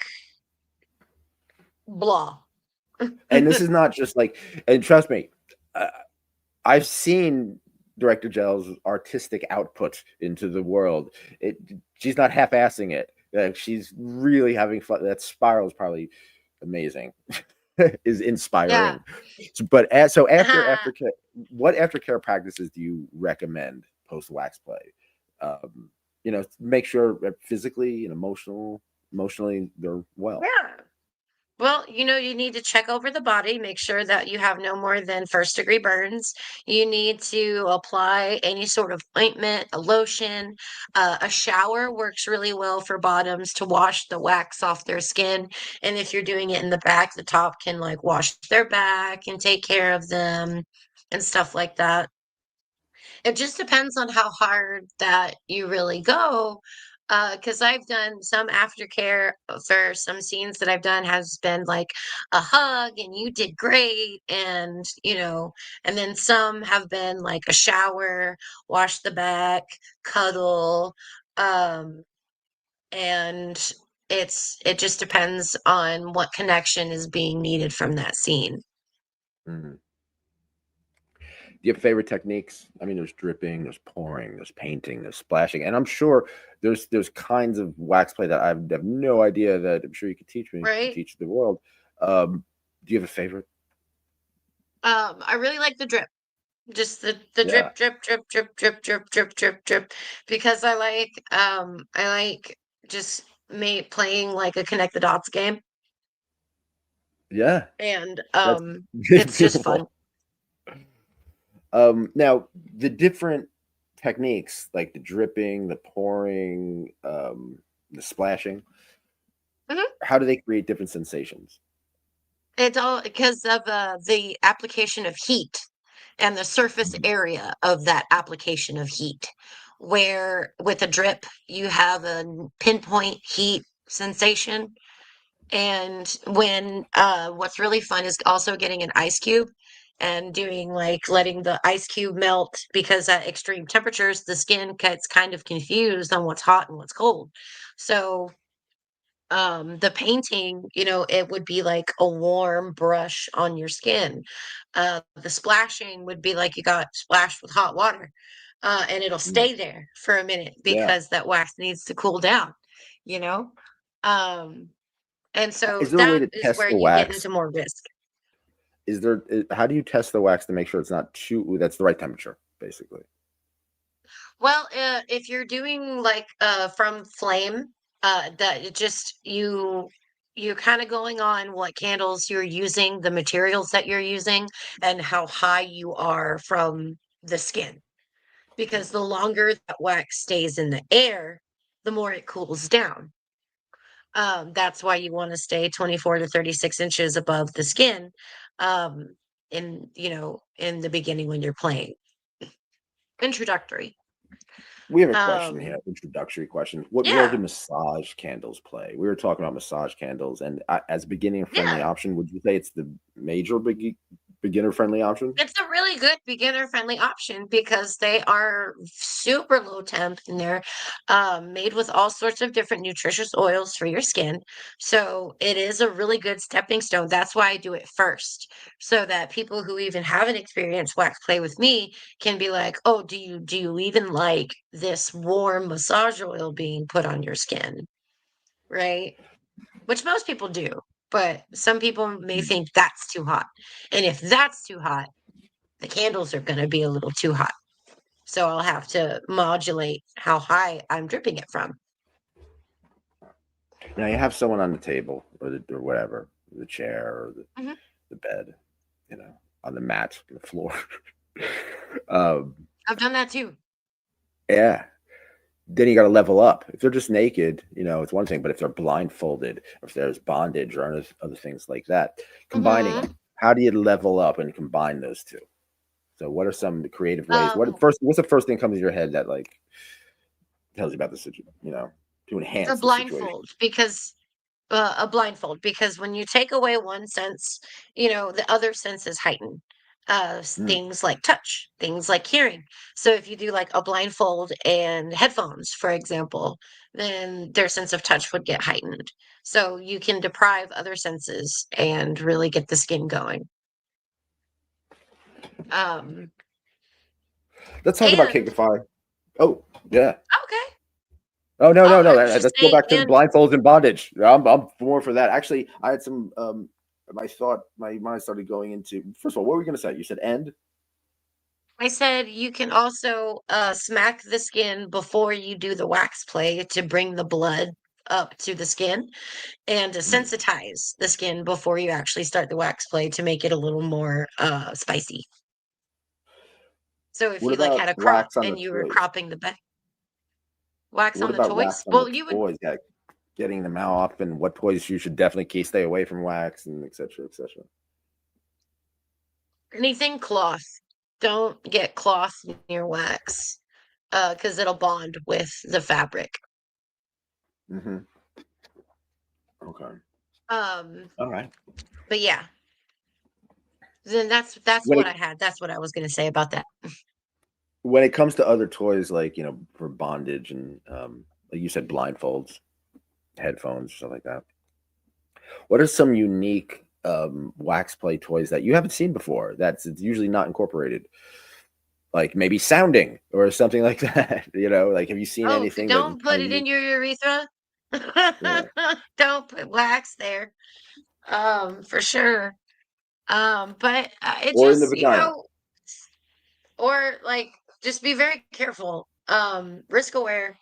blah. And this is not just like, and trust me, uh, I've seen Director Gel's artistic output into the world. It She's not half-assing it. She's really having fun. That spiral is probably amazing. Is Yeah. inspiring. So aftercare, what aftercare practices do you recommend post wax play? Make sure that physically and emotionally they're well. Yeah. Well, you need to check over the body, make sure that you have no more than first degree burns. You need to apply any sort of ointment, a lotion. A shower works really well for bottoms to wash the wax off their skin. And if you're doing it in the back, the top can like wash their back and take care of them and stuff like that. It just depends on how hard that you really go. Because I've done some aftercare for some scenes that I've done has been like a hug and you did great. And then some have been like a shower, wash the back, cuddle. Um, and it just depends on what connection is being needed from that scene. Mhm. Do you have favorite techniques? I mean, there's dripping, there's pouring, there's painting, there's splashing, and I'm sure there's kinds of wax play that I have no idea that I'm sure you could teach me, Right? teach the world. Um, Do you have a favorite? I really like the drip. Just the Yeah. drip, drip, drip, drip, drip, drip, drip, drip, drip, because I like just me playing like a connect the dots game, Yeah. and That's it's just fun. beautiful. Now the different techniques, like the dripping, the pouring, the splashing, Mhm. how do they create different sensations? It's all because of the application of heat and the surface Mhm. area of that application of heat. Where with a drip, you have a pinpoint heat sensation. And when what's really fun is also getting an ice cube and doing like letting the ice cube melt, because at extreme temperatures, the skin gets kind of confused on what's hot and what's cold. So the painting, it would be like a warm brush on your skin. The splashing would be like you got splashed with hot water, and it'll Mm. stay there for a minute Yeah. because that wax needs to cool down, you know? Um, and so Is there a way that to is test where the you get wax? into more risk. How do you test the wax to make sure it's not too that's the right temperature, basically? Well, if you're doing like from flame, that it just you're kind of going on what candles you're using, the materials that you're using, and how high you are from the skin. Because the longer that wax stays in the air, the more it cools down. That's why you want to stay 24 to 36 inches above the skin, um, in the beginning when you're playing. Introductory. We have a question here, Um, introductory question. What role do yeah, massage candles play? We were talking about massage candles, and as a beginning friendly yeah. option, would you say it's the major beginner friendly option? It's a really good beginner-friendly option because they are super low temp and they're made with all sorts of different nutritious oils for your skin. So it is a really good stepping stone. That's why I do it first, so that people who even haven't experienced wax play with me can be like, "Oh, do you even like this warm massage oil being put on your skin?" Right? Which most people do, but some people may Mm. think that's too hot. And if that's too hot, the candles are gonna be a little too hot, so I'll have to modulate how high I'm dripping it from. Now you have someone on the table or whatever, the chair or Mhm. the bed, you know, on the mat, the floor. um, I've done that too. yeah. Then you got to level up. If they're just naked, it's one thing. But if they're blindfolded, or if there's bondage or other things like that, combining Mhm. them, how do you level up and combine those two? So, what are some creative ways? Um, What's the first thing that comes to your head that like tells you about the situation? To a enhance the situation. blindfold because a blindfold because when you take away one sense, the other senses heighten. Mm. Things like touch, things like hearing. So if you do like a blindfold and headphones, for example, then their sense of touch would get heightened. So you can deprive other senses and really get the skin going. Um, Let's talk about and kinkify. Oh, yeah. okay. Oh no, Oh, no, no. I was just Let's go saying, back to the and blindfolds and bondage. I'm more for that. Actually, I had some. My mind started going into. First of all, what were we going to say? You said end. I said you can also smack the skin before you do the wax play to bring the blood up to the skin and to Mm. sensitize the skin before you actually start the wax play to make it a little more spicy. So if What you like about had a crop wax on the and you were toys? cropping the back wax What on the about wax toys, on the well, you would toys? Yeah, getting them off, and what toys you should definitely stay away from wax, and etc. etc. anything cloth. Don't get cloth near wax because it'll bond with the fabric. Mm-hmm. Okay. Um, All right. but yeah, then that's When what it I had. That's what I was going to say about that. when it comes to other toys, like for bondage and like you said, blindfolds, headphones, stuff like that. What are some unique wax play toys that you haven't seen before? That's it's usually not incorporated, like maybe sounding or something like that. Like have you seen Oh, anything that is don't put kind of it in unique? your urethra. Yeah. Don't put wax there. For sure. But it or in the just, vagina? or like just be very careful. Risk aware,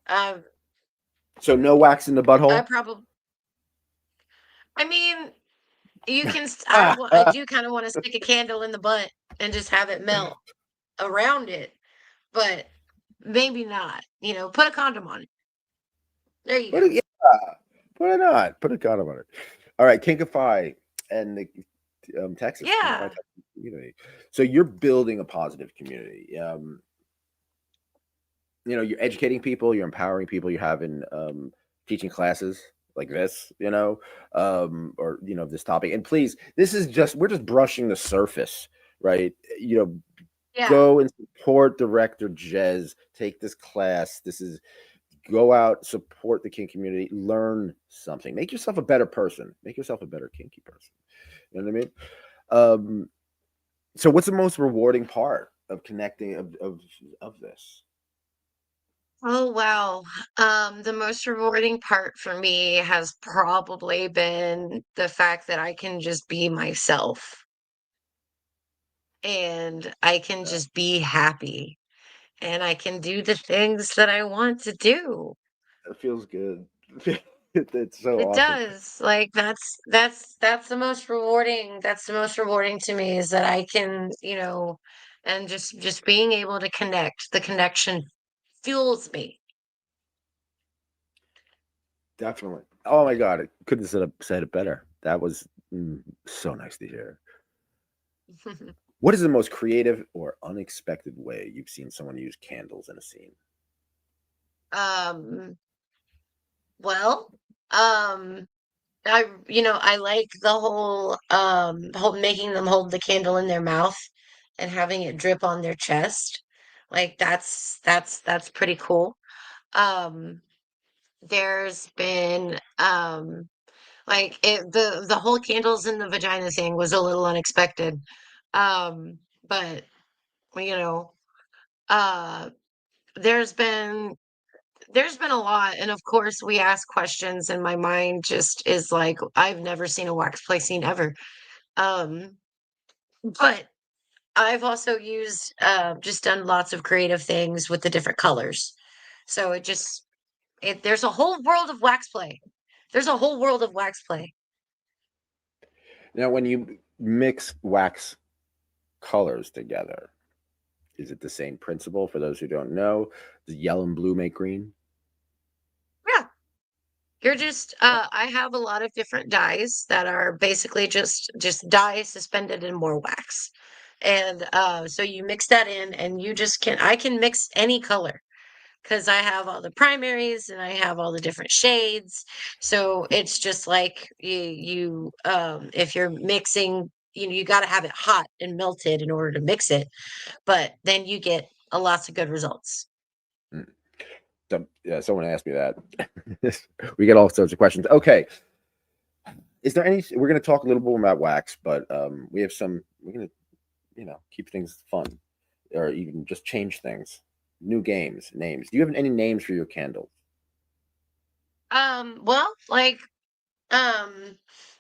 Uh, So no wax in the I butthole. probably, I mean, you can, I do kind of want to stick a candle in the butt and just have it melt around it, but maybe not, put a condom on it. There you Put go. it, yeah. Why not? Put a condom on it. All right, Kinkify and the Texas Kinkify Yeah. Texas community. So you're building a positive community. You're educating people, you're empowering people, you're having teaching classes like this, or this topic. And please, this is just we're just brushing the surface, right? Yeah. Go and support director Jez. Take this class. This is go out, support the kink community, learn something, make yourself a better person, make yourself a better kinky person. You know what I mean? So what's the most rewarding part of connecting of this? Oh, wow. The most rewarding part for me has probably been the fact that I can just be myself and I can Yeah, just be happy and I can do the things that I want to do. it feels good. It's so It awesome. does. Like that's the most rewarding to me is that I can, and just being able to connect. The connection fuels me. Definitely. Oh my god, I couldn't said it better. That was so nice to hear. What is the most creative or unexpected way you've seen someone use candles in a scene? Um, well, um, I like the whole making them hold the candle in their mouth and having it drip on their chest. Like that's pretty cool. Um, there's been like the whole candles in the vagina thing was a little unexpected. But you know, uh there's been there's been a lot, and of course we ask questions and my mind just is like, I've never seen a wax play scene ever. Um, but I've also just done lots of creative things with the different colors. So there's a whole world of wax play. There's a whole world of wax play. Now, when you mix wax colors together, is it the same principle for those who don't know? Does yellow and blue make green? Yeah. I have a lot of different dyes that are basically just dye suspended in more wax. And so you mix that in and I can mix any color because I have all the primaries and I have all the different shades. So it's just like if you're mixing, you got to have it hot and melted in order to mix it, but then you get a lots of good results. Mm. Yeah, someone asked me that. We get all sorts of questions. Okay, is there any? We're going to talk a little bit more about wax, but we have some. We're going to, keep things fun, or even just change things. New games, names. Do you have any names for your candles? Well, like um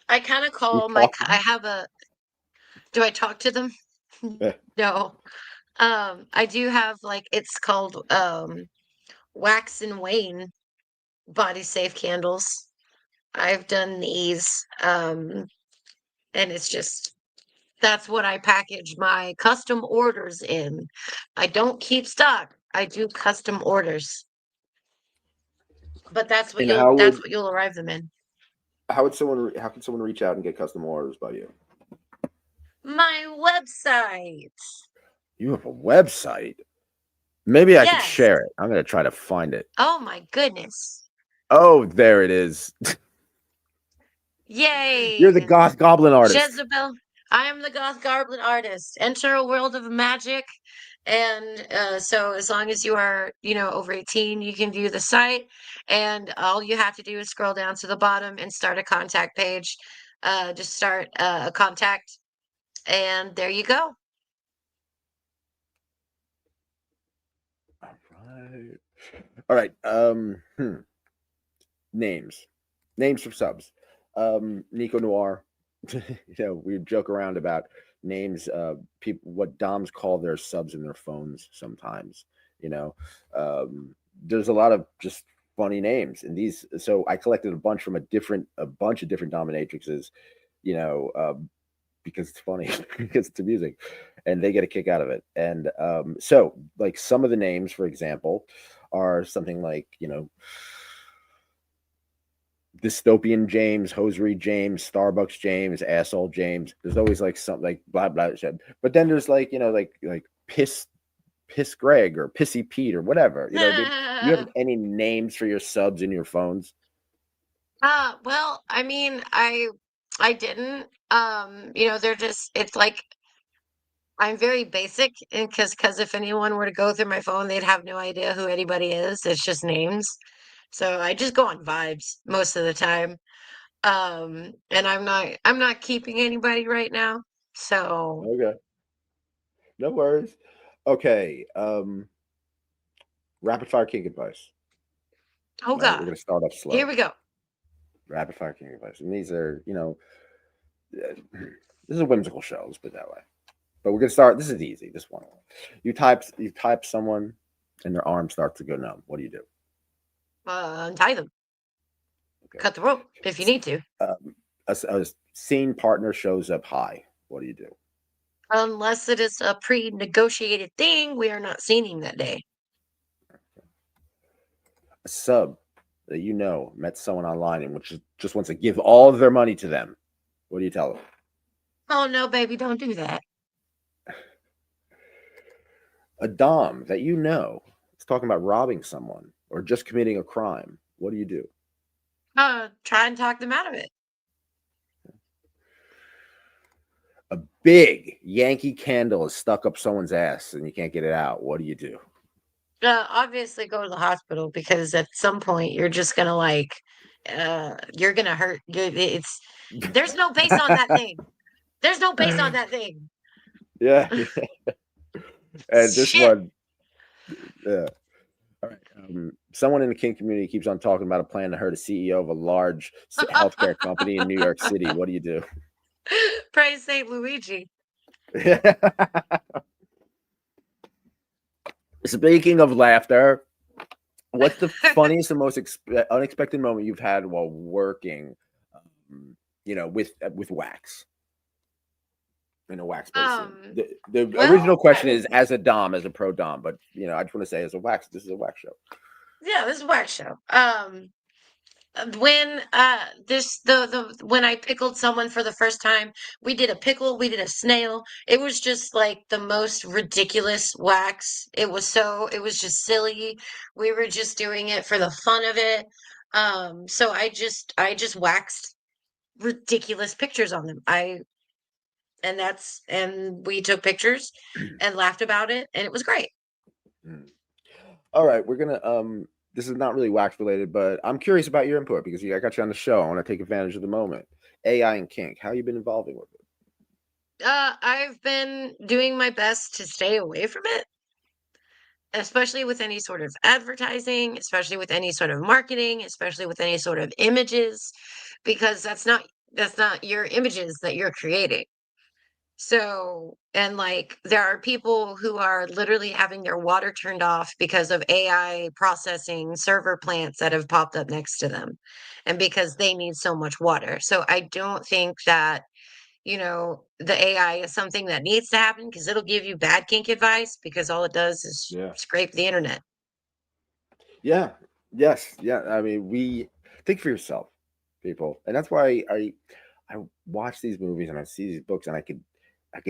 I kind of You call talk to I them? have a do I talk to them? Eh, No. I do have like it's called Wax and Wane body safe candles. I've done these and it's just that's what I package my custom orders in. I don't keep stock. I do custom orders, but And that's what you'll arrive them in. how can someone reach out and get custom orders by you? My website. You have a website. Maybe I could Yes. share it. I'm going to try to find it. Oh my goodness. Oh, there it is. You're the Yay. goth goblin artist. Jezebelle. I am the goth goblin artist. Enter a world of magic. And so as long as you are, over 18, you can view the site. And all you have to do is scroll down to the bottom and start a contact page. Just start a contact, and there you go. All right. All right. Names. Names for subs. Nico Noir. We joke around about names, people, what doms call their subs in their phones sometimes. You know, there's a lot of just funny names in these. So I collected a bunch of different dominatrixes. You know, because it's funny, because it's amusing, and they get a kick out of it. And so, like some of the names, for example, are something like dystopian James, hosiery James, Starbucks James, asshole James. There's always like something like blah blah shit. But then there's like like piss Greg or pissy Pete or whatever. You know what I mean? You have any names for your subs in your phones? Well, I mean, I didn't. They're just it's like I'm very basic and because if anyone were to go through my phone, they'd have no idea who anybody is. It's just names. So I just go on vibes most of the time. And I'm not keeping anybody right now. So, Okay, no worries. Okay, rapid fire kink advice. oh All right, we're God, gonna start off here slow. we go. Rapid fire kink advice, and these are this is a whimsical show. Let's put it that way. But we're gonna start. This is easy. This one. You type someone, and their arm starts to go numb. What do you do? Untie them, Okay. cut the rope if you need to. A scene partner shows up high. What do you do? Unless it is a pre-negotiated thing, we are not seeing that day. A sub that met someone online and which just wants to give all of their money to them. What do you tell them? Oh no, baby, don't do that. A dom that is talking about robbing someone or just committing a crime. What do you do? Try and talk them out of it. A big Yankee candle is stuck up someone's ass and you can't get it out. What do you do? Obviously go to the hospital because at some point you're just gonna you're gonna hurt. There's no base on that thing. There's no base on that thing. Yeah, yeah. And this Shit. one, yeah. All right. Someone in the kink community keeps on talking about a plan to hurt a CEO of a large healthcare company in New York City. What do you do? Praise Saint Luigi. Speaking of laughter, what's the funniest and most unexpected moment you've had while working, with wax in a wax based scene? Um, The original well, question is as a dom, as a pro dom, but I just want to say as a wax, this is a wax show. yeah, this is a wax show. When when I pickled someone for the first time, we did a pickle, we did a snail. It was just like the most ridiculous wax. It was just silly. We were just doing it for the fun of it. So I just waxed ridiculous pictures on them. And we took pictures and laughed about it, and it was great. Mm. All right, we're gonna this is not really wax related, but I'm curious about your input because I got you on the show. I want to take advantage of the moment. AI and kink, how you been involving with it? I've been doing my best to stay away from it, especially with any sort of advertising, especially with any sort of marketing, especially with any sort of images, because that's not your images that you're creating. So, and like there are people who are literally having their water turned off because of AI processing server plants that have popped up next to them and because they need so much water. So I don't think that the AI is something that needs to happen because it'll give you bad kink advice because all it does is Yeah. scrape the internet. Yeah. Yes. Yeah. I mean, we think for yourself, people, and that's why I watch these movies and I see these books and I could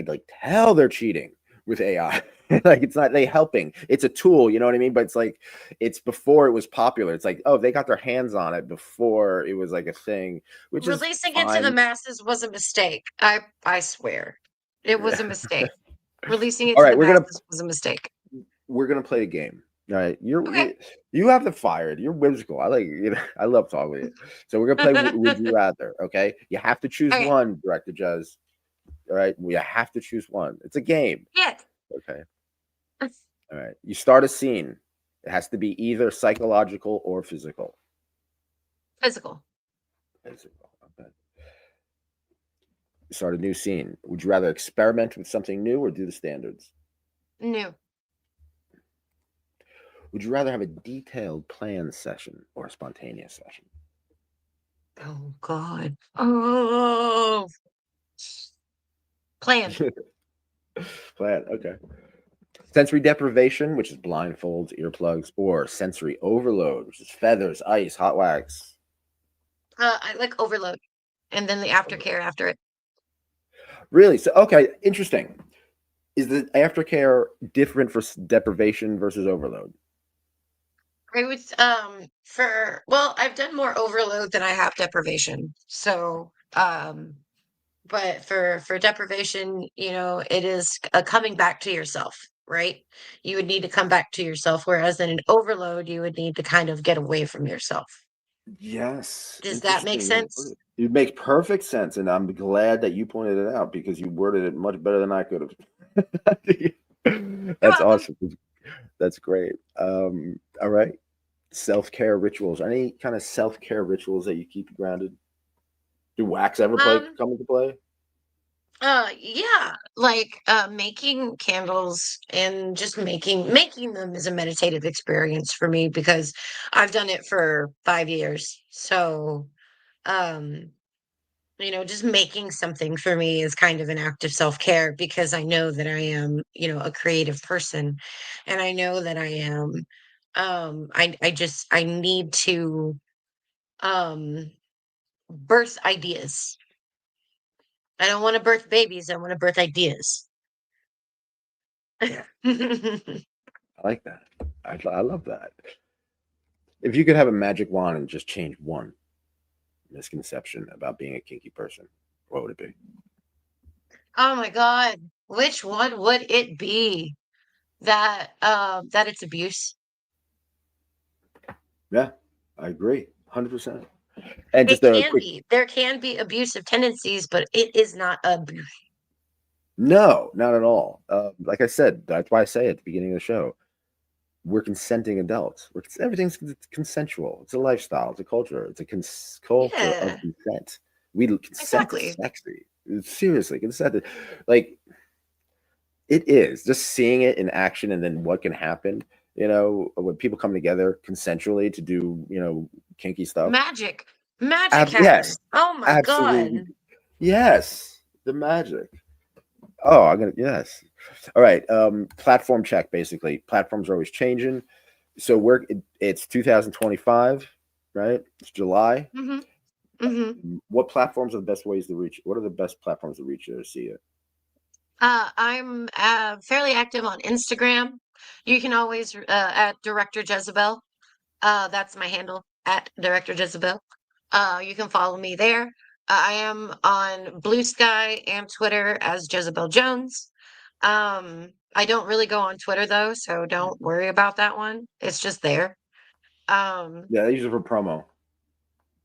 like tell they're cheating with AI. Like it's not they helping. It's a tool, you know what I mean? But it's like it's before it was popular. It's like, oh, they got their hands on it before it was like a thing, which is Releasing it to the fine. masses was a mistake. I swear. It was a mistake. Releasing it All to right, the masses was a mistake. we're gonna play a game. All right, Okay. you have the fire. You're whimsical. I like I love talking with you. So we're gonna play Would You Rather. Okay, you have to choose Okay. one, Director Jez. All right, we have to choose one. It's a game. Yeah. Okay. All right. You start a scene. It has to be either psychological or physical. Physical. Physical. Okay. Start a new scene. Would you rather experiment with something new or do the standards? New. Would you rather have a detailed planned session or a spontaneous session? Oh God. Oh, planned. Planned. Okay. Sensory deprivation, which is blindfolds, earplugs, or sensory overload, which is feathers, ice, hot wax. I like overload, and then the aftercare after it. Really? So, okay, interesting. Is the aftercare different for deprivation versus overload? I would for well, I've done more overload than I have deprivation. So, but for deprivation, it is a coming back to yourself, right? You would need to come back to yourself, whereas in an overload, you would need to kind of get away from yourself. Yes, Does that make interesting way to put sense? it. It makes perfect sense, and I'm glad that you pointed it out because you worded it much better than I could have. You're That's welcome. awesome. That's great. All right. Self-care rituals. Any kind of self-care rituals that you keep you grounded? Do wax ever Um, come into play? yeah, like making candles and just making them is a meditative experience for me because I've done it for 5 years. So, um, just making something for me is kind of an act of self-care because I know that I am, a creative person and I know that I am I need to um birth ideas. I don't want to birth babies, I want to birth ideas. I like that. I love that. If you could have a magic wand and just change one misconception about being a kinky person, what would it be? Oh my God. Which one would it be? That it's abuse. Yeah, I agree, 100%. And It just a can quick be. There can be abusive tendencies, but it is not abuse. no, not at all. Like I said, that's why I say at the beginning of the show, we're consenting adults. Everything's consensual. It's a lifestyle. It's a culture. It's a culture of Yeah, consent. Consent is exactly. sexy. Seriously, consent. Like it is just seeing it in action, and then what can happen. When people come together consensually to do kinky stuff. Magic. Magic Yes, happens. Oh my absolutely. God. Yes, the magic. Oh, I'm gonna yes. All right. Platform check. Basically, platforms are always changing. So it's 2025, right? It's July. hmm hmm What platforms are the best ways to reach? What are the best platforms to reach you to see it? I'm fairly active on Instagram. You can always at Director Jezebel. That's my handle at Director Jezebel. You can follow me there. I am on Blue Sky and Twitter as Jezebel Jones. I don't really go on Twitter though, so don't worry about that one. It's just there. Um, Yeah, I use it for promo.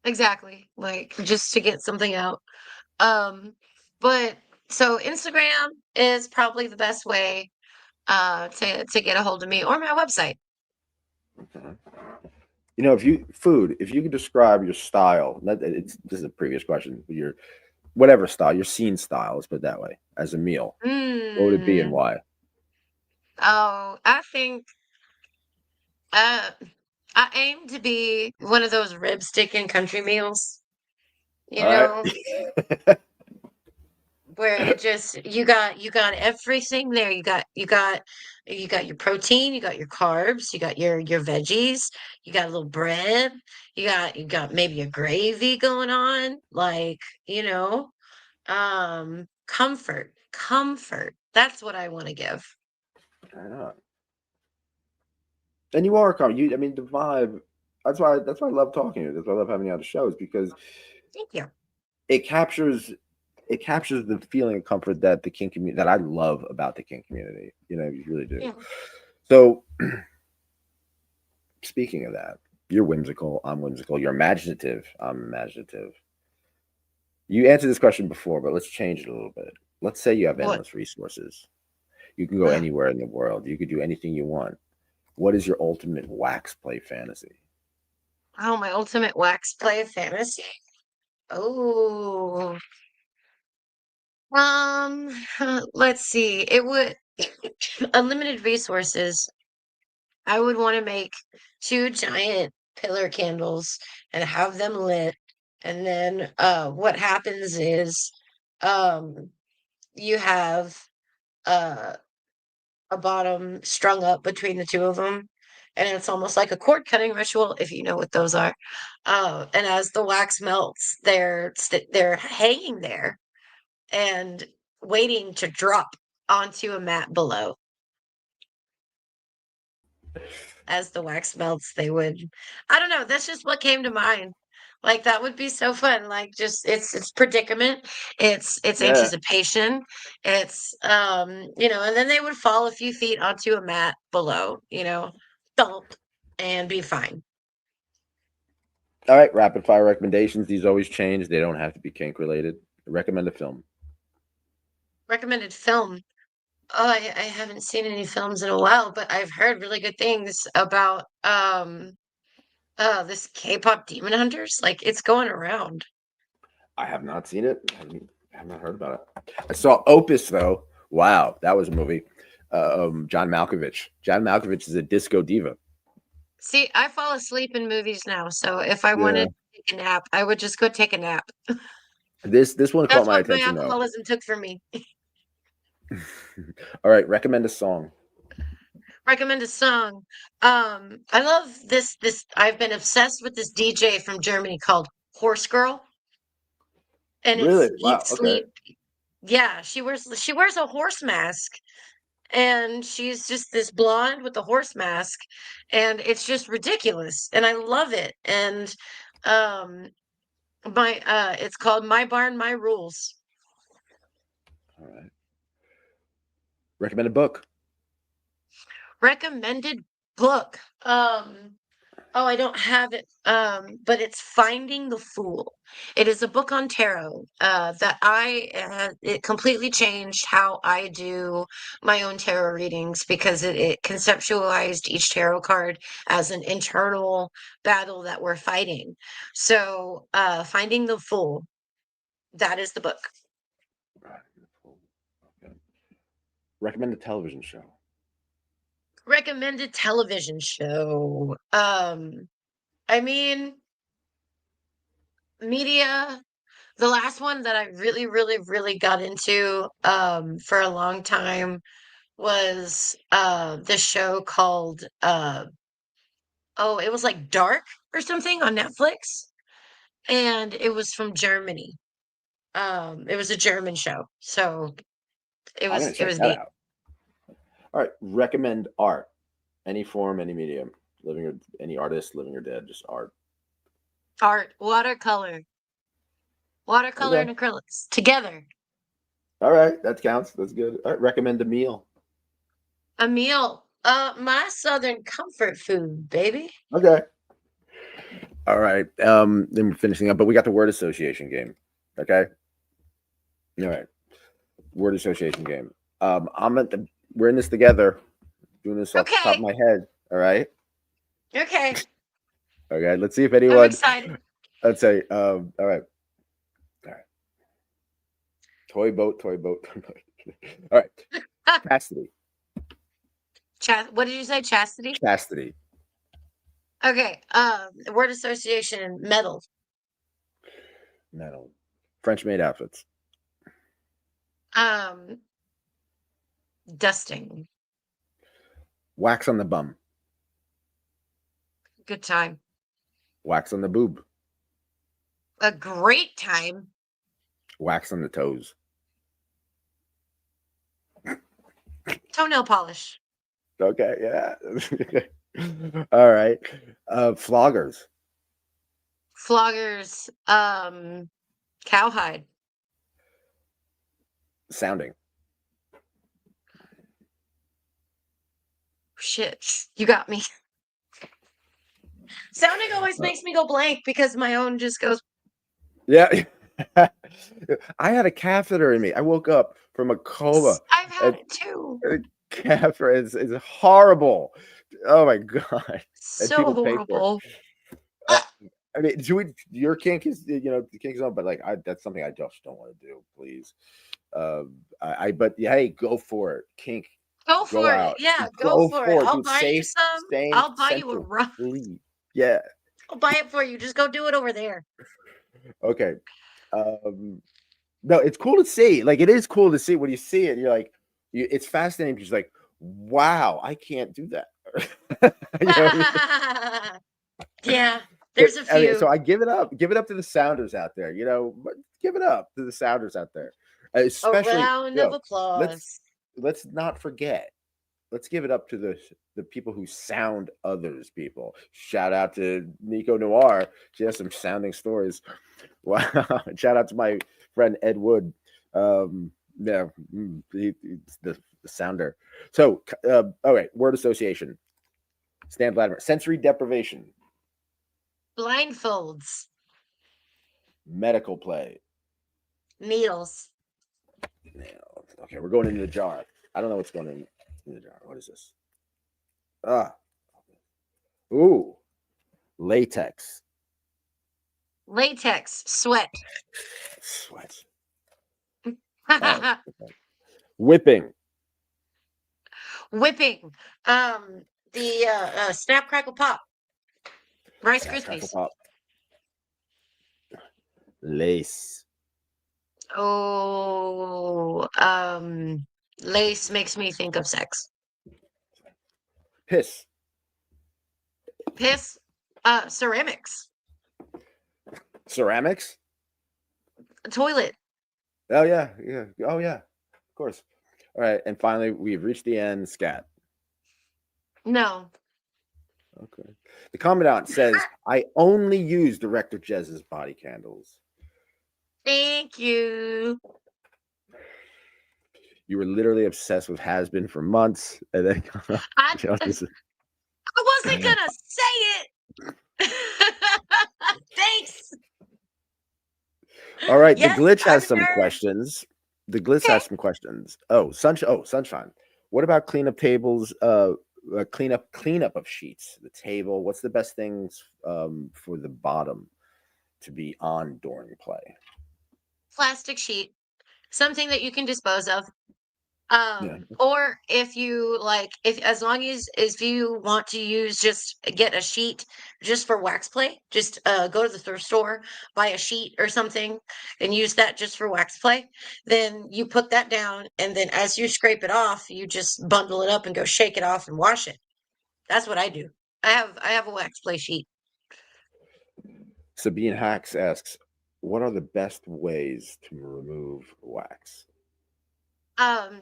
exactly, like just to get something out. Um, but so Instagram is probably the best way to get a hold of me or my website. Okay. If you could describe your style, this is a previous question, your whatever style, your scene style, let's put it that way, as a meal, what would it be and Mm. why? Oh, I think uh I aim to be one of those rib stick and country meals, All you right. know, where it just you got everything there. You got your protein, you got your carbs, you got your veggies, you got a little bread, you got maybe a gravy going on, like, comfort. That's what I want to give. I know. And you are calm. I mean, the vibe. That's why I love talking to you. That's why I love having you on the shows because Thank you. it captures it captures the feeling of comfort that the kink community that I love about the kink community. You really do. Yeah. So speaking of that, you're whimsical. I'm whimsical. You're imaginative. I'm imaginative. You answered this question before, but let's change it a little bit. Let's say you have What? endless resources. You can go anywhere in the world. You could do anything you want. What is your ultimate wax play fantasy? Oh, my ultimate wax play fantasy. Oh. Um, let's see. It would unlimited resources. I would want to make two giant pillar candles and have them lit. And then what happens is um you have uh a bottom strung up between the two of them. And it's almost like a cord cutting ritual, if you know what those are. And as the wax melts, they're hanging there and waiting to drop onto a mat below. As the wax melts, they would, I don't know, that's just what came to mind. Like that would be so fun. Like just it's predicament, it's Yeah. anticipation, it's and then they would fall a few feet onto a mat below, thump and be fine. All right. Rapid fire recommendations. These always change. They don't have to be kink related. Recommend a film. Recommended film. Oh, I haven't seen any films in a while, but I've heard really good things about this K-pop Demon Hunters. Like it's going around. I have not seen it. I have not heard about it. I saw Opus though. Wow, that was a movie. John Malkovich. John Malkovich is a disco diva. See, I fall asleep in movies now, so if I Yeah. wanted to take a nap, I would just go take a nap. This one caught That's my what my attention though. alcoholism took from me. All right, recommend a song. Recommend a song. I love this I've been obsessed with this DJ from Germany called Horse Girl, and it's Really? Eat Wow. Okay. Sleep. Yeah, she wears a horse mask, and she's just this blonde with a horse mask, and it's just ridiculous, and I love it. And um my it's called My Barn, My Rules. All right. Recommend a book. Recommended book. Oh, I don't have it. But it's Finding the Fool. It is a book on tarot that it completely changed how I do my own tarot readings because it conceptualized each tarot card as an internal battle that we're fighting. So, Finding the Fool, that is the book. Okay. Recommend a television show. Recommended television show. I mean, media. The last one that I really, really, really got into for a long time was this show called it was like Dark or something on Netflix, and it was from Germany. It was a German show, so it I'm gonna was it check was that neat. out. All right. Recommend art. Any form, any medium. Living or any artist, living or dead, just art. Art, watercolor Okay. and acrylics together. All right. That counts. That's good. All right. Recommend a meal. A meal. My Southern comfort food, baby. Okay. All right. Then we're finishing up, but we got the word association game. Okay. All right. Word association game. We're in this together. Doing this off the top of Okay. my head. All right. Okay. Okay. Let's see if I'm anyone. excited. Let's say. All right. All right. Toy boat. Toy boat. All right. Chastity. What did you say? Chastity? Chastity. Okay. Word association, metal. Metal. French maid outfits. Um, Dusting. Wax on the bum. Good time. Wax on the boob. A great time. Wax on the toes. Toenail polish. Okay. Yeah. All right. Floggers. Floggers. Cowhide. Sounding. Shit. You got me. Sounding always makes me go blank because my own just goes. Yeah. I had a catheter in me. I woke up from a coma. I've had And it too. a catheter is horrible. Oh my god. And So people pay for it. horrible. Uh, I mean, your kink is the kink zone, but like that's something I just don't want to do, please. But yeah, hey, go for it. Kink, Go go for it. out. Yeah, go Go for it. for it, I'll dude. buy you Safe, some. sane, I'll buy you a sensual, rug. clean. Yeah. I'll buy it for you. Just go do it over there. Okay. Um, no, it's cool to see. Like, it is cool to see when you see it. You're like, it's fascinating because you're like, wow, I can't do that. You know what I mean? Yeah, But there's a I mean, so few. I give it up to the sounders out there. Give it up to the sounders out there, A especially round of let's applause. let's not forget. Let's give it up to the people who sound others. People, shout out to Nico Noir. She has some sounding stories. Wow! Shout out to my friend Ed Wood. Yeah, he's the sounder. So, okay, word association. Stan Vladimir. Sensory deprivation. Blindfolds. Medical play. Needles. Okay, we're going into the jar. I don't know what's going in the jar. What is this? Ah, ooh, latex, Latex. Sweat. sweat. Oh, okay. Whipping, Whipping. Um, the snap crackle pop. Rice snap, crackle, Krispies. pop, lace, Oh, lace makes me think of sex. piss, Piss. Ceramics. ceramics. Toilet. Oh yeah, yeah. Oh yeah, of course. All right, and finally we've reached the end. Scat. No. Okay. The commandant says, "I only use Director Jez's body candles." Thank you. You were literally obsessed with has been for months, and then I this I wasn't gonna say it. Thanks. All right, the Yes, glitch I'm has a some nerd. questions. The glitch Okay. has some questions. Sunshine. What about cleanup tables? Cleanup of sheets. The table. What's the best things for the bottom to be on during play? Plastic sheet. Something that you can dispose of. Yeah. Or if you like, if as long as if you want to use just get a sheet just for wax play, just go to the thrift store, buy a sheet or something, and use that just for wax play. Then you put that down, and then as you scrape it off, you just bundle it up and go shake it off and wash it. That's what I do. I have a wax play sheet. Sabine Hacks asks, "What are the best ways to remove wax?"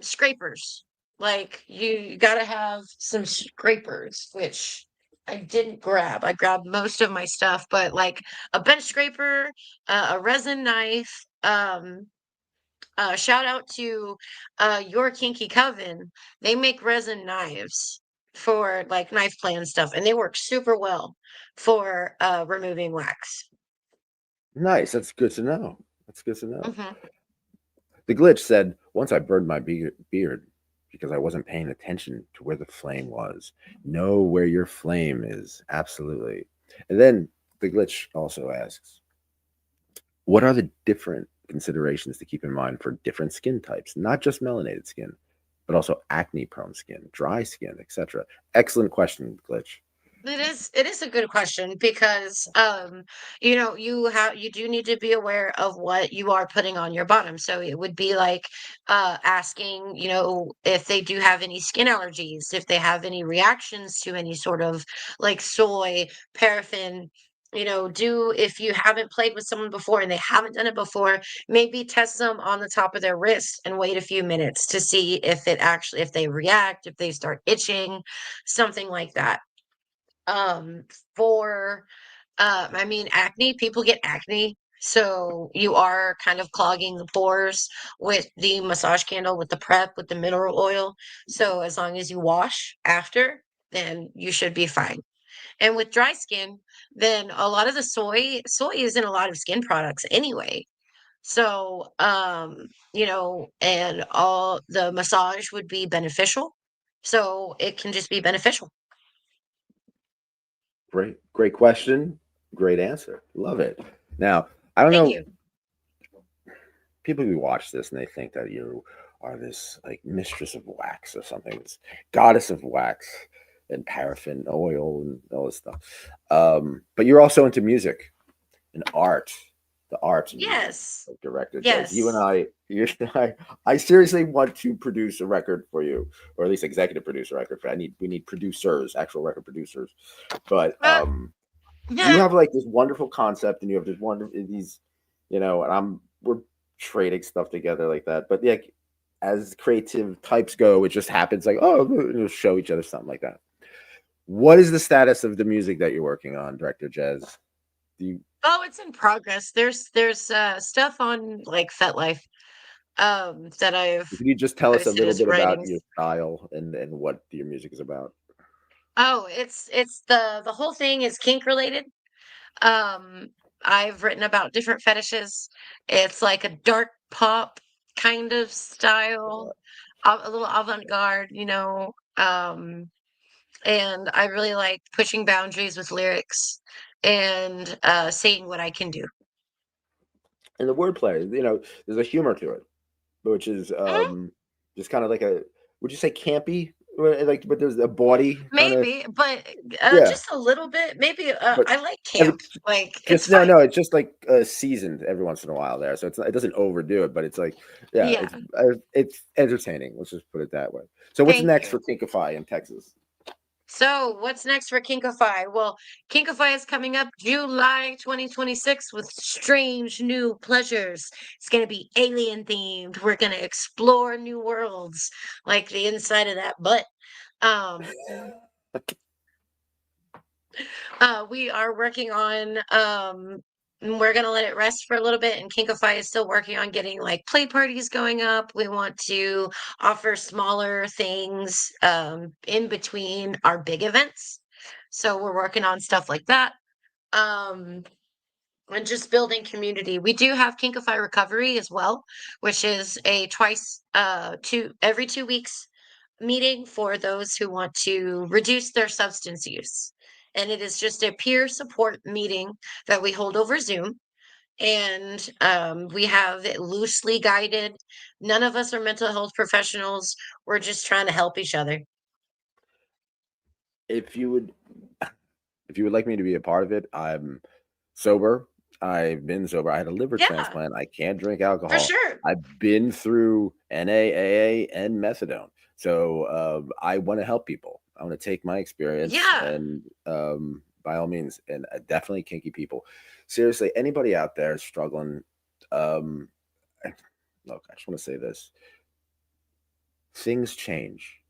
Scrapers. Like you gotta have some scrapers, which I didn't grab. I grabbed most of my stuff, but like a bench scraper, a resin knife. Shout out to your Kinky Coven. They make resin knives for like knife play and stuff, and they work super well for removing wax. Nice. That's good to know. That's good to know. Hmm. The glitch said, "Once I burned my beard because I wasn't paying attention to where the flame was. Know where your flame is. Absolutely." And then the glitch also asks, "What are the different considerations to keep in mind for different skin types, not just melanated skin, but also acne prone skin, dry skin, etc.?" Excellent question, glitch. It is a good question because you do need to be aware of what you are putting on your bottom. So it would be like asking, if they do have any skin allergies, if they have any reactions to any sort of like soy, paraffin, do if you haven't played with someone before and they haven't done it before, maybe test them on the top of their wrist and wait a few minutes to see if they react, if they start itching, something like that. um for I mean, acne, people get acne, so you are kind of clogging the pores with the massage candle, with the prep, with the mineral oil. So as long as you wash after, then you should be fine. And with dry skin, then a lot of the soy is in a lot of skin products anyway. So and all the massage would be beneficial, so it can just be beneficial. Great question. Great answer. Love it. Now, I don't Thank know. you. people who watch this and they think that you are this like mistress of wax or something, this goddess of wax and paraffin oil and all this stuff. But you're also into music and art, the arts and music. Yes. Like Director Jez, you and Yes. you and I seriously want to produce a record for you, or at least executive produce a record for. We need producers, actual record producers. But Uh, you yeah. have like this wonderful concept, and you have this wonderful these, and we're trading stuff together like that. But yeah, as creative types go, it just happens like, oh, we'll show each other something like that. What is the status of the music that you're working on, Director Jez? Do you Oh, it's in progress. There's stuff on like FetLife that Can you just tell us a posted little as bit about writings. your style and what your music is about? Oh, it's the whole thing is kink related. Um, I've written about different fetishes. It's like a dark pop kind of style, a little avant-garde, and I really like pushing boundaries with lyrics and saying what I can do. And the wordplay, there's a humor to it, which is Mhm. just kind of like a, would you say campy? Like, but there's a bawdy kind of, Maybe, but yeah. just a little bit. Maybe But I like every camp. Like it's just no, fine. no, it's just like seasoned every once in a while there, so it doesn't overdo it, but it's like, yeah, Yeah, it's entertaining. Let's just put it that way. So what's thank next you. for Kinkify in Texas? So, what's next for Kinkify? Well, Kinkify is coming up July 2026 with strange new pleasures. It's going to be alien themed. We're going to explore new worlds, like the inside of that butt. Um, we are working on we're gonna let it rest for a little bit, and Kinkify is still working on getting like play parties going up. We want to offer smaller things in between our big events. So we're working on stuff like that. Um and just building community. We do have Kinkify Recovery as well, which is a twice two every 2 weeks meeting for those who want to reduce their substance use. And it is just a peer support meeting that we hold over Zoom. And we have it loosely guided. None of us are mental health professionals. We're just trying to help each other. If you would, if you would like me to be a part of it, I'm sober. I've been sober. I had a liver Yeah, transplant. I can't drink for alcohol. sure. I've been through NA, and methadone. So I want to help people. I want to take my experience Yeah. and by all means, and definitely kinky people. Seriously, anybody out there struggling, um, look, I just want to say this: things change.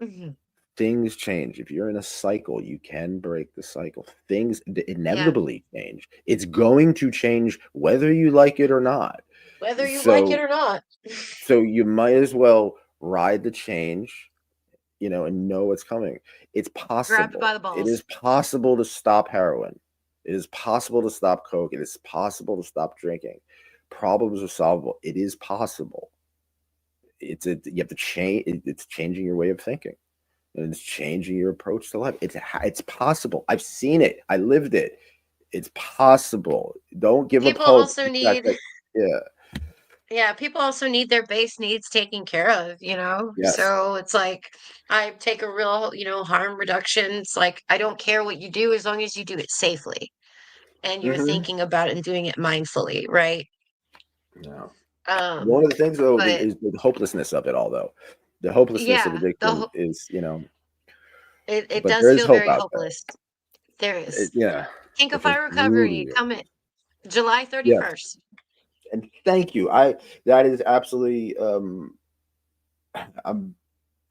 Mhm. Things change. If you're in a cycle, you can break the cycle. Things Yeah. inevitably change. It's going to change whether you like it or not. Whether you like it So or not. so you might as well ride the change, and know what's coming. It's Grab it by possible. the It is balls. possible to stop heroin. It is possible to stop coke. It is possible to stop drinking. Problems are solvable. It is possible. You have to change. It's changing your way of thinking, and it's changing your approach to life. It's possible. I've seen it. I lived it. It's possible. Don't give up People hope. also The fact need that, yeah, Yeah, people also need their base needs taken care of. yes, So it's like I take a real, harm reduction. It's like I don't care what you do as long as you do it safely and you're hmm thinking about it and doing it mindfully, right? yeah. Um, One of the things though but is the hopelessness of it all. Though the hopelessness of yeah, addiction is, it but does there is feel hope very out there. hopeless. There is. Yeah, which is Kinkify Recovery brutally. coming July Yes, 31st. and thank you. I That is absolutely. I'm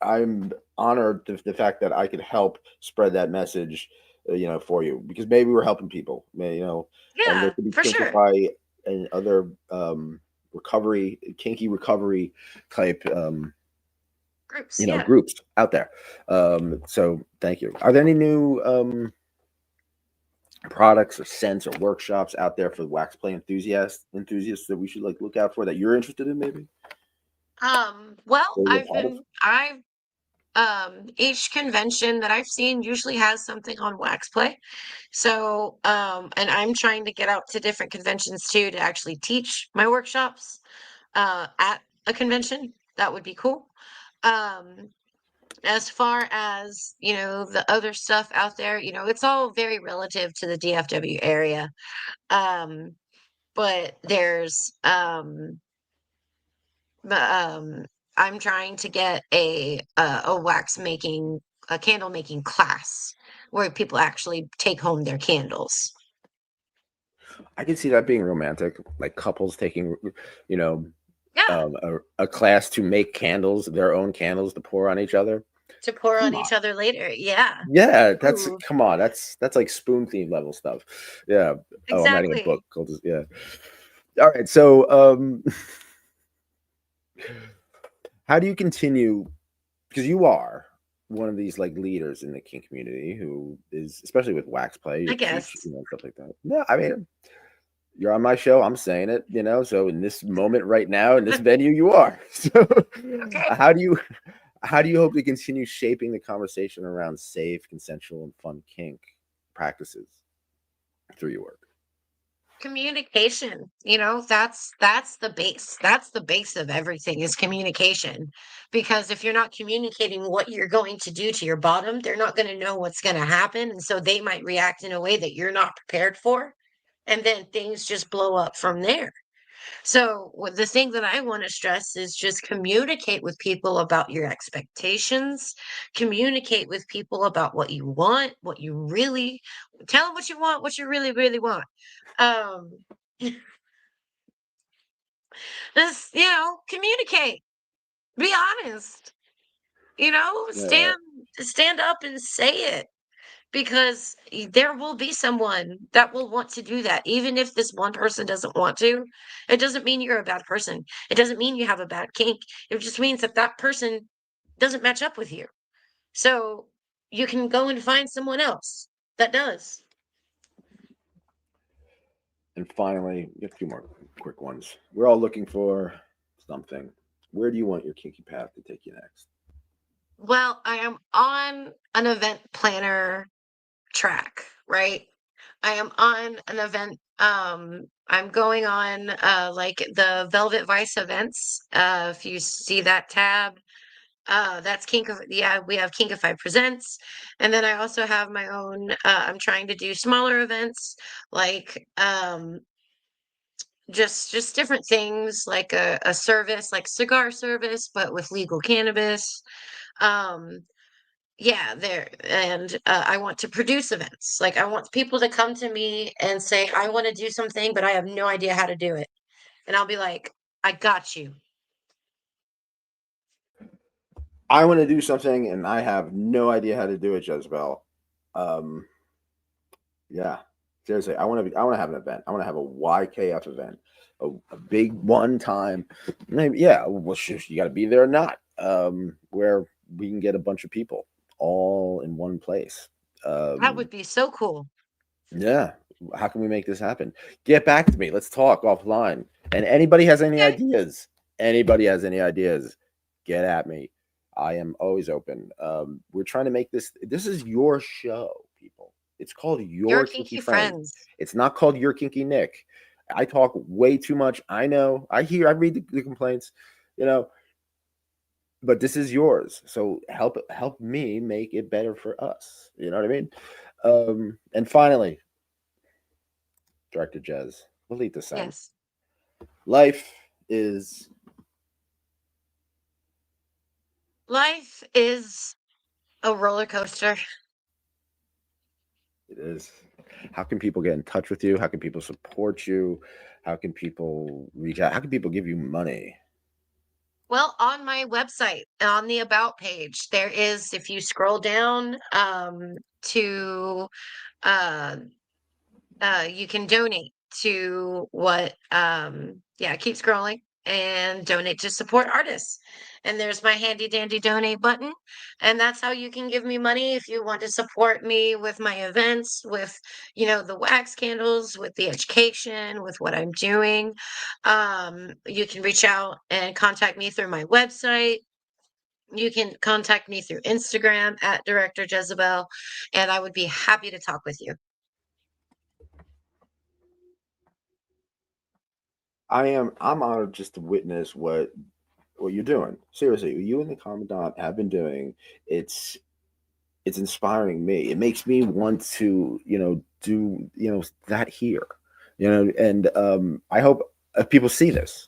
I'm honored to the fact that I could help spread that message, for you, because maybe we're helping people, and there Yeah, could be for sure. Kinkify and other kinky recovery type, Groups, yeah. groups out there. So thank you. Are there any new products or scents or workshops out there for wax play enthusiasts that we should like look out for that you're interested in, maybe? Well, Or you're a part of? Each convention that I've seen usually has something on wax play. So, and I'm trying to get out to different conventions too to actually teach my workshops at a convention. That would be cool. Um, as far as, the other stuff out there, it's all very relative to the DFW area. Um, but but I'm trying to get a candle making class where people actually take home their candles. I can see that being romantic, like couples taking, you know, Yeah, a class to make candles, their own candles to pour on each other. to pour on Come on. each other later. Yeah. Yeah, that's Ooh, come on. That's like spoon theme level stuff. Yeah. Oh, I'm writing a book exactly. called yeah. All right. So, how do you continue? Because you are one of these like leaders in the kink community who is, especially with wax play, I you teach, guess. stuff like that. No, I mean, you're on my show. I'm saying it, So in this moment right now, in this venue, you are. So Okay. how do you how do you hope to continue shaping the conversation around safe, consensual, and fun kink practices through your work? Communication, that's the base. That's the base of everything is communication. Because if you're not communicating what you're going to do to your bottom, they're not going to know what's going to happen. And so they might react in a way that you're not prepared for. And then things just blow up from there. So, the thing that I want to stress is just communicate with people about your expectations, communicate with people about what you want, what you really tell them what you want, what you really, really want. Um, just, communicate, be honest, Yeah. stand up and say it because there will be someone that will want to do that. Even if this one person doesn't want to, it doesn't mean you're a bad person. It doesn't mean you have a bad kink. It just means that that person doesn't match up with you. So you can go and find someone else that does. And finally, a few more quick ones. We're all looking for something. Where do you want your kinky path to take you next? Well, I am on an event planner track, right? I am on an event. I'm going on like the Velvet Vice events. If you see that tab, that's yeah, we have Kinkify Presents. And then I also have my own, I'm trying to do smaller events like just different things like a service, like cigar service, but with legal cannabis. Um yeah, there and I want to produce events. Like I want people to come to me and say, I want to do something, but I have no idea how to do it. And I'll be like, I got you. I want to do something and I have no idea how to do it, Jezebelle. Um, yeah, seriously, I want to have an event. I want to have a YKF event, a big one time. Maybe, yeah. Well, you got to be there or not. Where we can get a bunch of people all in one place. That Um, would be so cool. yeah. How can we make this happen? Get back to me. Let's talk offline. And anybody has any Okay. ideas? Anybody has any ideas? Get at me. I am always open. We're trying to make this. This is your show, people. It's called Your Your Kinky kinky Friends. friends. It's not called Your Kinky Nick. I talk way too much. I know. I read the complaints. You know, but this is yours. So help me make it better for us. You know what I mean? And finally, Director Jez, we'll leave this in. Yes. Life is Life is a roller coaster. it is. How can people get in touch with you? How can people support you? How can people reach out? How can people give you money? Well, on my website, on the about page, there is, if you scroll down to uh you can donate to what yeah, keep scrolling and donate to support artists. And there's my handy dandy donate button. And that's how you can give me money if you want to support me with my events, with the wax candles, with the education, with what I'm doing. You can reach out and contact me through my website. You can contact me through Instagram at Director Jezebel, and I would be happy to talk with you. I'm honored just to witness what you're doing. Seriously, what you and the commandant have been doing. It's it's inspiring me. It makes me want to, do, that here, and I hope people see this.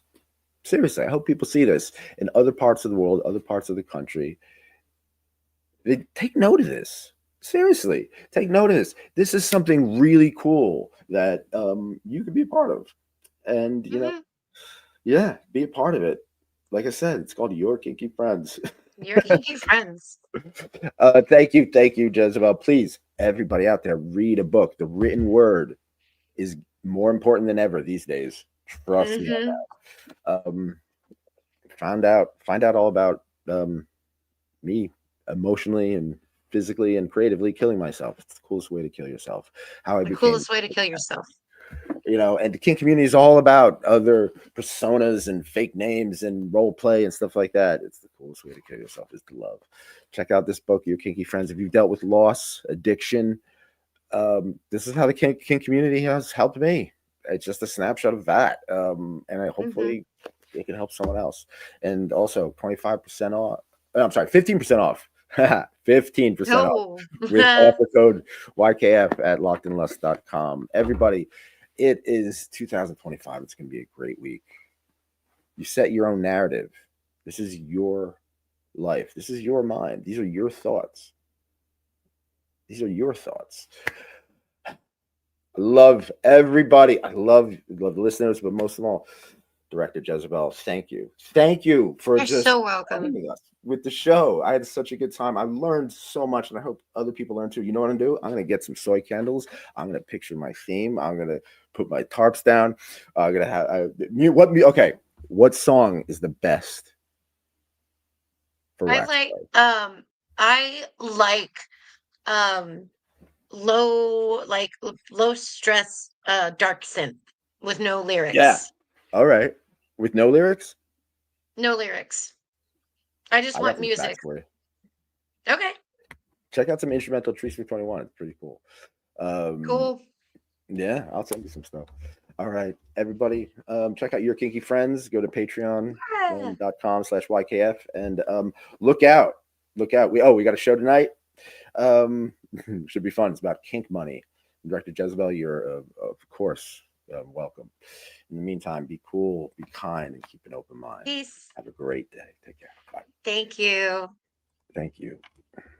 Seriously, I hope people see this in other parts of the world, other parts of the country. They take note of this. Seriously, take note of this. This is something really cool that you could be a part of, and Hmm. yeah, be a part of it. Like I said, it's called Your Kinky Friends. Your kinky friends. Thank you, Jezebel. Please, everybody out there, read a book. The written word is more important than ever these days. Trust me on Hmm. that. Find out all about me emotionally and physically and creatively killing myself. It's the coolest way to kill yourself. How I The became, coolest way to kill yourself. and the kink community is all about other personas and fake names and role play and stuff like that. It's the coolest way to kill yourself is to love. Check out this book, Your Kinky Friends. If you've dealt with loss, addiction, this is how the kink community has helped me. It's just a snapshot of that, and Hmm. hopefully it can help someone else. And also 25% off. I'm sorry, 15% off. 15% off Oh. with offer code YKF at lockedinlust.com. Everybody, it is 2025. It's going to be a great week. You set your own narrative. This is your life. This is your mind. These are your thoughts. These are your thoughts. Love everybody. I love the listeners, but most of all, Director Jezebel, thank you. Thank you for You're just so welcome. joining us with the show. I had such a good time. I learned so much, and I hope other people learn too. You know what I'm gonna do? I'm gonna get some soy candles. I'm gonna picture my theme. I'm gonna put my tarps down. I'm gonna have okay. What song is the best for I wax like play? I like um low stress dark synth with no Yeah. lyrics. All right. With no lyrics, No lyrics. I just I got want some tracks music. for you. Okay. Check out some instrumental Trees for 21. It's pretty cool. Um, Cool. Yeah, I'll send you some stuff. All right, everybody, check out Your Kinky Friends. Go to Yeah. patreon.com/YKF and look out. Look out. We got a show tonight. Um, should be fun. It's about kink money. Director Jezebel, you're, of course, welcome. In the meantime, be cool, be kind, and keep an open mind. Peace. Have a great day. Take care. Bye. Thank you. Thank you.